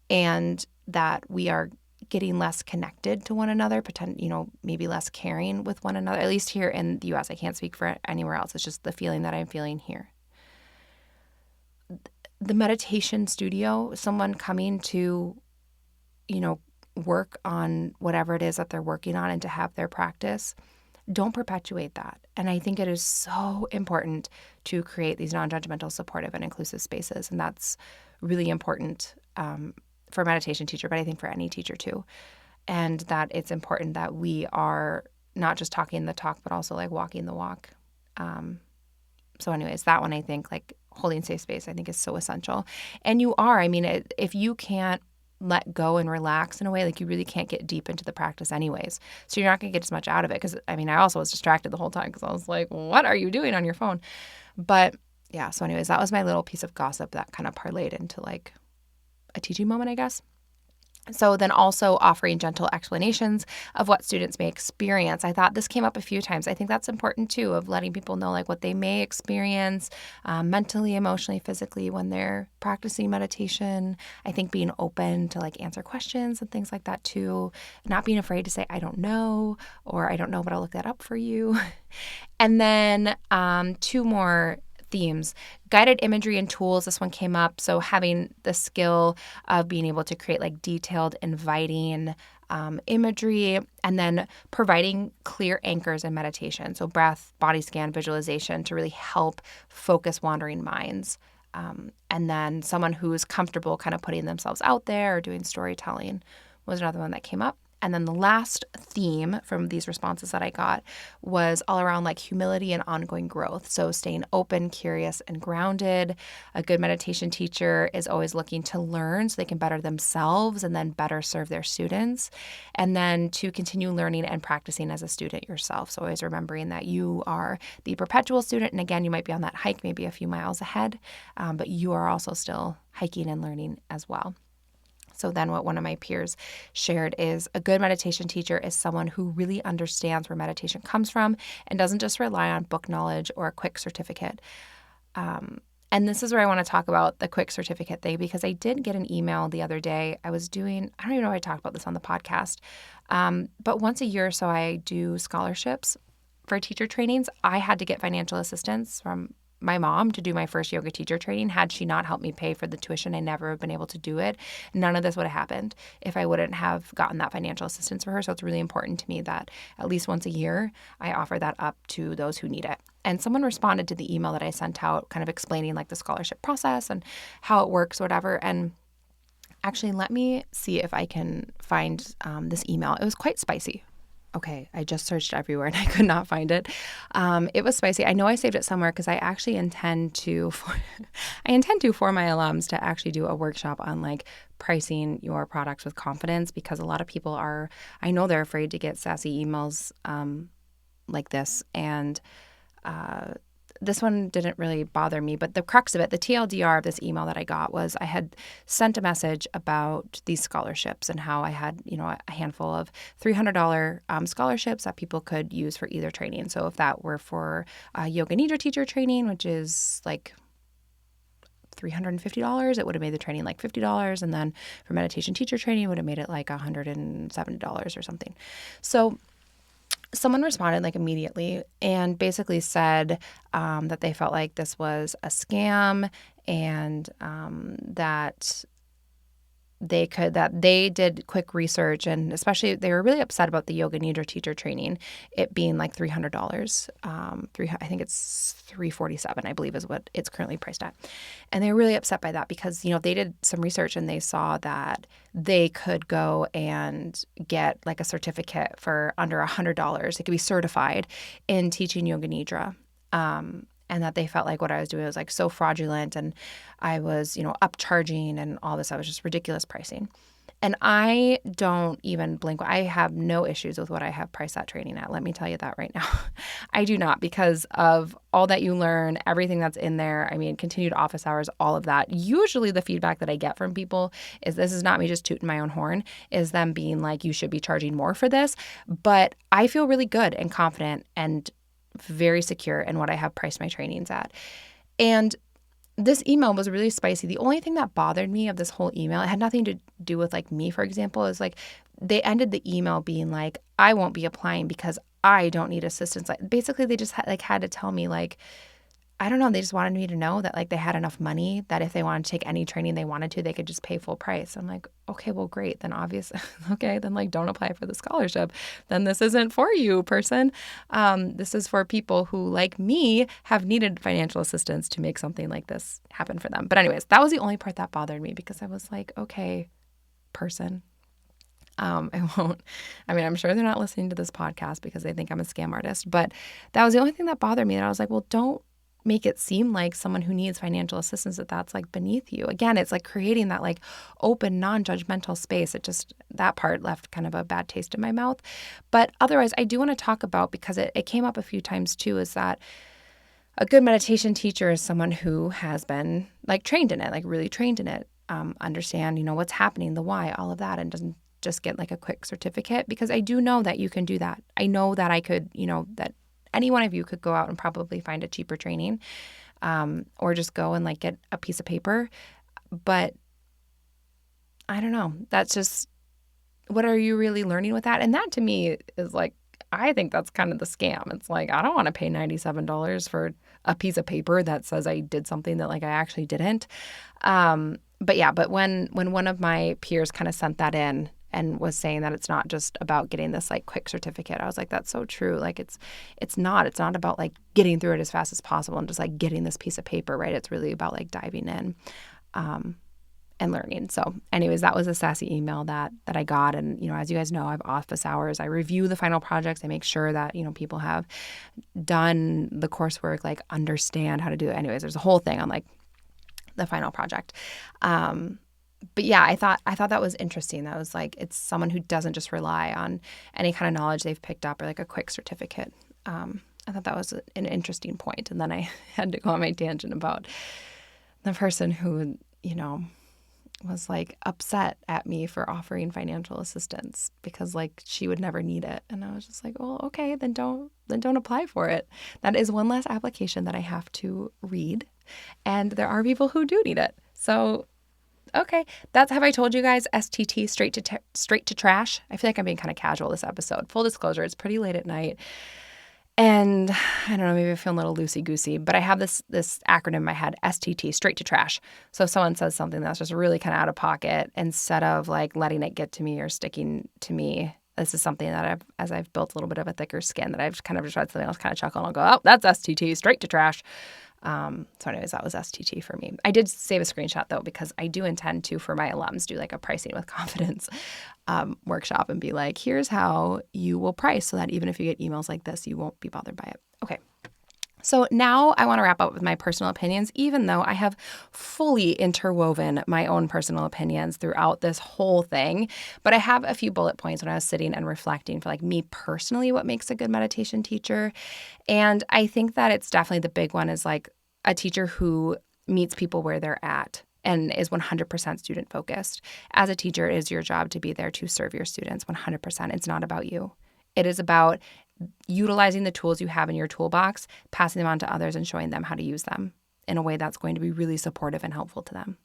and that we are getting less connected to one another, maybe less caring with one another, at least here in the U.S. I can't speak for anywhere else. It's just the feeling that I'm feeling here. The meditation studio, someone coming to, work on whatever it is that they're working on and to have their practice, don't perpetuate that. And I think it is so important to create these non-judgmental, supportive, and inclusive spaces. And that's really important for a meditation teacher, but I think for any teacher too. And that it's important that we are not just talking the talk, but also like walking the walk. So anyways, that one I think like holding safe space I think is so essential. And you are, if you can't let go and relax in a way, like you really can't get deep into the practice anyways. So you're not going to get as much out of it. Because I also was distracted the whole time because I was like, what are you doing on your phone? But yeah, so anyways, that was my little piece of gossip that kind of parlayed into like a teaching moment, I guess. So then also offering gentle explanations of what students may experience. I thought this came up a few times. I think that's important too, of letting people know like what they may experience mentally, emotionally, physically when they're practicing meditation. I think being open to like answer questions and things like that too. Not being afraid to say, I don't know, or I don't know, but I'll look that up for you. And then 2 more themes. Guided imagery and tools. This one came up. So having the skill of being able to create like detailed, inviting imagery, and then providing clear anchors in meditation. So breath, body scan, visualization to really help focus wandering minds. And then someone who's comfortable kind of putting themselves out there or doing storytelling was another one that came up. And then the last theme from these responses that I got was all around like humility and ongoing growth. So staying open, curious, and grounded. A good meditation teacher is always looking to learn so they can better themselves and then better serve their students. And then to continue learning and practicing as a student yourself. So always remembering that you are the perpetual student. And again, you might be on that hike maybe a few miles ahead, but you are also still hiking and learning as well. So then what one of my peers shared is a good meditation teacher is someone who really understands where meditation comes from and doesn't just rely on book knowledge or a quick certificate. And this is where I want to talk about the quick certificate thing, because I did get an email the other day. I don't even know if I talked about this on the podcast, but once a year or so I do scholarships for teacher trainings. I had to get financial assistance from my mom to do my first yoga teacher training. Had she not helped me pay for the tuition, I never have been able to do it. None of this would have happened if I wouldn't have gotten that financial assistance for her. So it's really important to me that at least once a year, I offer that up to those who need it. And someone responded to the email that I sent out kind of explaining like the scholarship process and how it works or whatever. And actually, let me see if I can find this email. It was quite spicy. Okay, I just searched everywhere and I could not find it. It was spicy. I know I saved it somewhere because I actually intend to, for my alums to actually do a workshop on like pricing your products with confidence, because a lot of people are, I know they're afraid to get sassy emails like this. And this one didn't really bother me, but the crux of it, the TLDR of this email that I got was I had sent a message about these scholarships and how I had, a handful of $300 scholarships that people could use for either training. So if that were for yoga nidra teacher training, which is like $350, it would have made the training like $50. And then for meditation teacher training, it would have made it like $170 or something. So someone responded like immediately and basically said that they felt like this was a scam and that they did quick research, and especially they were really upset about the yoga nidra teacher training, it being like $300. I think it's $347, I believe is what it's currently priced at. And they were really upset by that because, they did some research and they saw that they could go and get like a certificate for under $100. It could be certified in teaching yoga nidra. And that they felt like what I was doing was like so fraudulent and I was, upcharging and all this. I was just ridiculous pricing. And I don't even blink. I have no issues with what I have priced that training at. Let me tell you that right now. I do not, because of all that you learn, everything that's in there. I mean, continued office hours, all of that. Usually the feedback that I get from people is, this is not me just tooting my own horn, is them being like, you should be charging more for this. But I feel really good and confident and very secure in what I have priced my trainings at. And this email was really spicy. The only thing that bothered me of this whole email, it had nothing to do with like me, for example, is like they ended the email being like, I won't be applying because I don't need assistance. Like basically they just had to tell me like, I don't know, they just wanted me to know that like they had enough money that if they wanted to take any training they wanted to, they could just pay full price. I'm like, okay, well, great. Then obviously, okay, then like don't apply for the scholarship. Then this isn't for you, person. This is for people who, like me, have needed financial assistance to make something like this happen for them. But anyways, that was the only part that bothered me because I was like, okay, person. I'm sure they're not listening to this podcast because they think I'm a scam artist, but that was the only thing that bothered me. And I was like, well, don't make it seem like someone who needs financial assistance that's like beneath you. Again, it's like creating that like open, non-judgmental space. That part left kind of a bad taste in my mouth. But otherwise, I do want to talk about, because it came up a few times too, is that a good meditation teacher is someone who has been like trained in it, like really trained in it, understand, what's happening, the why, all of that, and doesn't just get like a quick certificate, because I do know that you can do that. I know that I could, that any one of you could go out and probably find a cheaper training, or just go and like get a piece of paper. But I don't know. That's just, what are you really learning with that? And that to me is like, I think that's kind of the scam. It's like, I don't want to pay $97 for a piece of paper that says I did something that like I actually didn't. But when one of my peers kind of sent that in and was saying that it's not just about getting this like quick certificate, I was like, that's so true. Like it's not about like getting through it as fast as possible and just like getting this piece of paper, right? It's really about like diving in and learning. So anyways, that was a sassy email that I got. And, as you guys know, I have office hours. I review the final projects. I make sure that, people have done the coursework, like understand how to do it. Anyways, there's a whole thing on like the final project. But yeah, I thought that was interesting. That was like, it's someone who doesn't just rely on any kind of knowledge they've picked up or like a quick certificate. I thought that was an interesting point. And then I had to go on my tangent about the person who, was like upset at me for offering financial assistance because like she would never need it. And I was just like, well, okay, then don't apply for it. That is one less application that I have to read. And there are people who do need it. So okay, have I told you guys, STT, straight to trash? I feel like I'm being kind of casual this episode. Full disclosure, it's pretty late at night. And I don't know, maybe I feel a little loosey-goosey, but I have this acronym in my head, STT, straight to trash. So if someone says something that's just really kind of out of pocket, instead of like letting it get to me or sticking to me, this is something that as I've built a little bit of a thicker skin, that I've kind of just read something else, kind of chuckle, and I'll go, oh, that's STT, straight to trash. So anyways, that was STT for me. I did save a screenshot though, because I do intend to, for my alums, do like a pricing with confidence workshop and be like, here's how you will price so that even if you get emails like this, you won't be bothered by it. Okay. So now I want to wrap up with my personal opinions, even though I have fully interwoven my own personal opinions throughout this whole thing. But I have a few bullet points when I was sitting and reflecting for like me personally, what makes a good meditation teacher. And I think that it's definitely the big one is like a teacher who meets people where they're at and is 100% student focused. As a teacher, it is your job to be there to serve your students 100%. It's not about you. It is about utilizing the tools you have in your toolbox, passing them on to others, and showing them how to use them in a way that's going to be really supportive and helpful to them.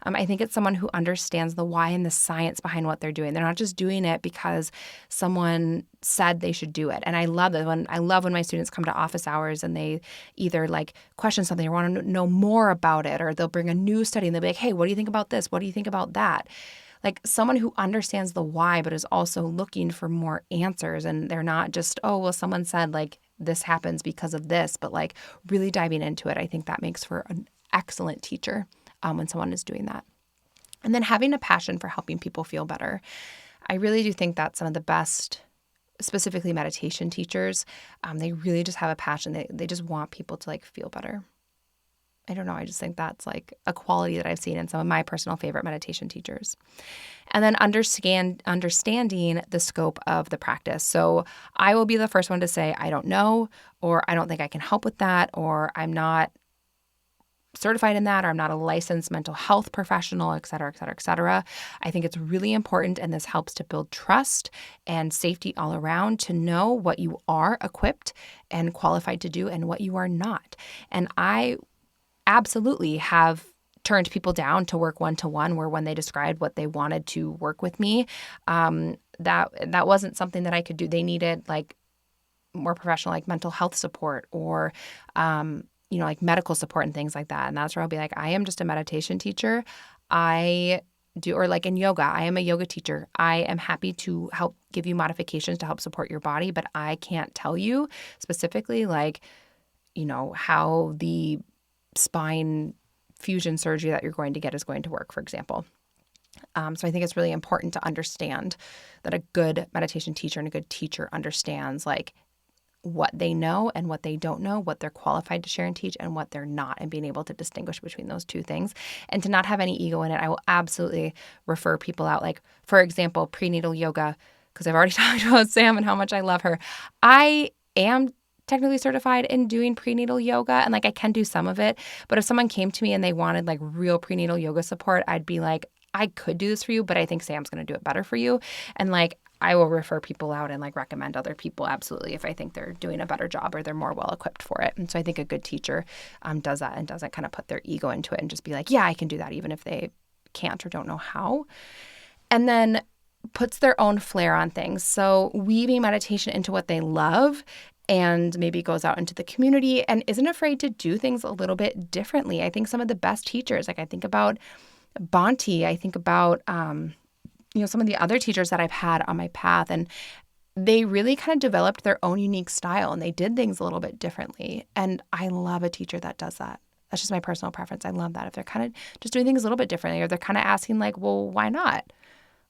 I think it's someone who understands the why and the science behind what they're doing. They're not just doing it because someone said they should do it. And I love that when my students come to office hours and they either like question something or want to know more about it, or they'll bring a new study and they'll be like, hey, what do you think about this? What do you think about that? Like someone who understands the why, but is also looking for more answers. And they're not just, oh, well, someone said like this happens because of this, but like really diving into it. I think that makes for an excellent teacher when someone is doing that. And then having a passion for helping people feel better. I really do think that some of the best, specifically meditation teachers, they really just have a passion. They just want people to like feel better. I don't know. I just think that's like a quality that I've seen in some of my personal favorite meditation teachers. And then understanding the scope of the practice. So I will be the first one to say, I don't know, or I don't think I can help with that, or I'm not certified in that, or I'm not a licensed mental health professional, et cetera, et cetera, et cetera. I think it's really important, and this helps to build trust and safety all around, to know what you are equipped and qualified to do and what you are not. And I absolutely have turned people down to work one-to-one, where when they described what they wanted to work with me, that wasn't something that I could do. They needed like more professional, like mental health support, or like medical support and things like that. And that's where I'll be like, I am just a meditation teacher. Or like in yoga, I am a yoga teacher. I am happy to help give you modifications to help support your body, but I can't tell you specifically like, how the spine fusion surgery that you're going to get is going to work, for example. So I think it's really important to understand that a good meditation teacher and a good teacher understands like what they know and what they don't know, what they're qualified to share and teach and what they're not, and being able to distinguish between those two things and to not have any ego in it. I will absolutely refer people out. Like, for example, prenatal yoga, because I've already talked about Sam and how much I love her. I am technically certified in doing prenatal yoga, and like I can do some of it. But if someone came to me and they wanted like real prenatal yoga support, I'd be like, I could do this for you, but I think Sam's going to do it better for you. And like, I will refer people out and like recommend other people, absolutely, if I think they're doing a better job or they're more well equipped for it. And so I think a good teacher does that and doesn't kind of put their ego into it and just be like, yeah, I can do that, even if they can't or don't know how. And then puts their own flair on things. So weaving meditation into what they love, and maybe goes out into the community and isn't afraid to do things a little bit differently. I think some of the best teachers, like I think about Bonte, I think about some of the other teachers that I've had on my path, and they really kind of developed their own unique style and they did things a little bit differently. And I love a teacher that does that. That's just my personal preference. I love that. If they're kind of just doing things a little bit differently, or they're kind of asking like, well, why not?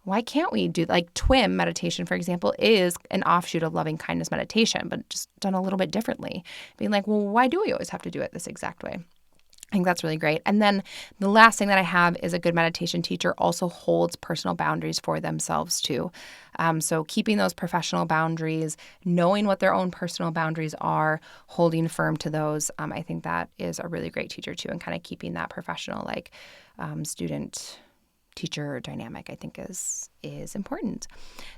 Why can't we do like TWIM meditation, for example, is an offshoot of loving kindness meditation, but just done a little bit differently. Being like, well, why do we always have to do it this exact way? I think that's really great. And then the last thing that I have is a good meditation teacher also holds personal boundaries for themselves too. So keeping those professional boundaries, knowing what their own personal boundaries are, holding firm to those. I think that is a really great teacher too, and kind of keeping that professional like student teacher dynamic, I think is important.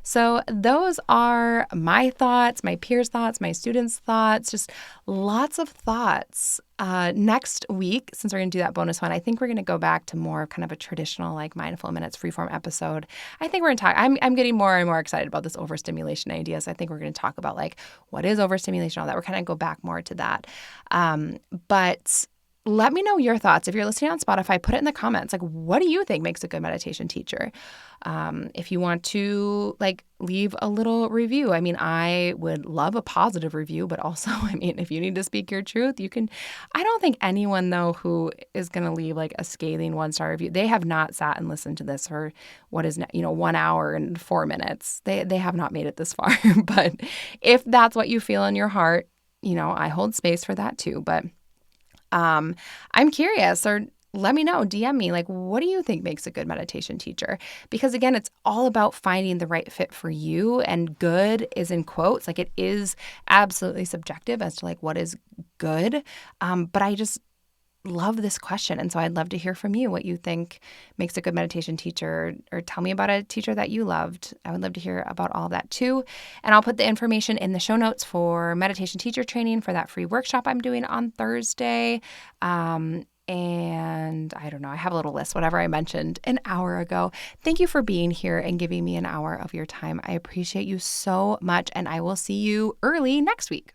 So those are my thoughts, my peers' thoughts, my students' thoughts, just lots of thoughts. Next week, since we're going to do that bonus one, I think we're going to go back to more of kind of a traditional like Mindful Minutes Freeform episode. I think we're going to talk, I'm getting more and more excited about this overstimulation idea. So I think we're going to talk about like what is overstimulation, all that. We're kind of go back more to that. But let me know your thoughts. If you're listening on Spotify, put it in the comments. Like, what do you think makes a good meditation teacher? If you want to like leave a little review, I mean, I would love a positive review, but also, I mean, if you need to speak your truth, you can. I don't think anyone though who is going to leave like a scathing 1-star review, they have not sat and listened to this for what is, 1 hour and 4 minutes. They have not made it this far. But if that's what you feel in your heart, I hold space for that too. But I'm curious, or let me know, DM me, like, what do you think makes a good meditation teacher? Because again, it's all about finding the right fit for you, and good is in quotes, like it is absolutely subjective as to like what is good. But I just love this question. And so I'd love to hear from you what you think makes a good meditation teacher, or tell me about a teacher that you loved. I would love to hear about all of that too. And I'll put the information in the show notes for meditation teacher training for that free workshop I'm doing on Thursday. And I don't know, I have a little list, whatever I mentioned an hour ago. Thank you for being here and giving me an hour of your time. I appreciate you so much. And I will see you early next week.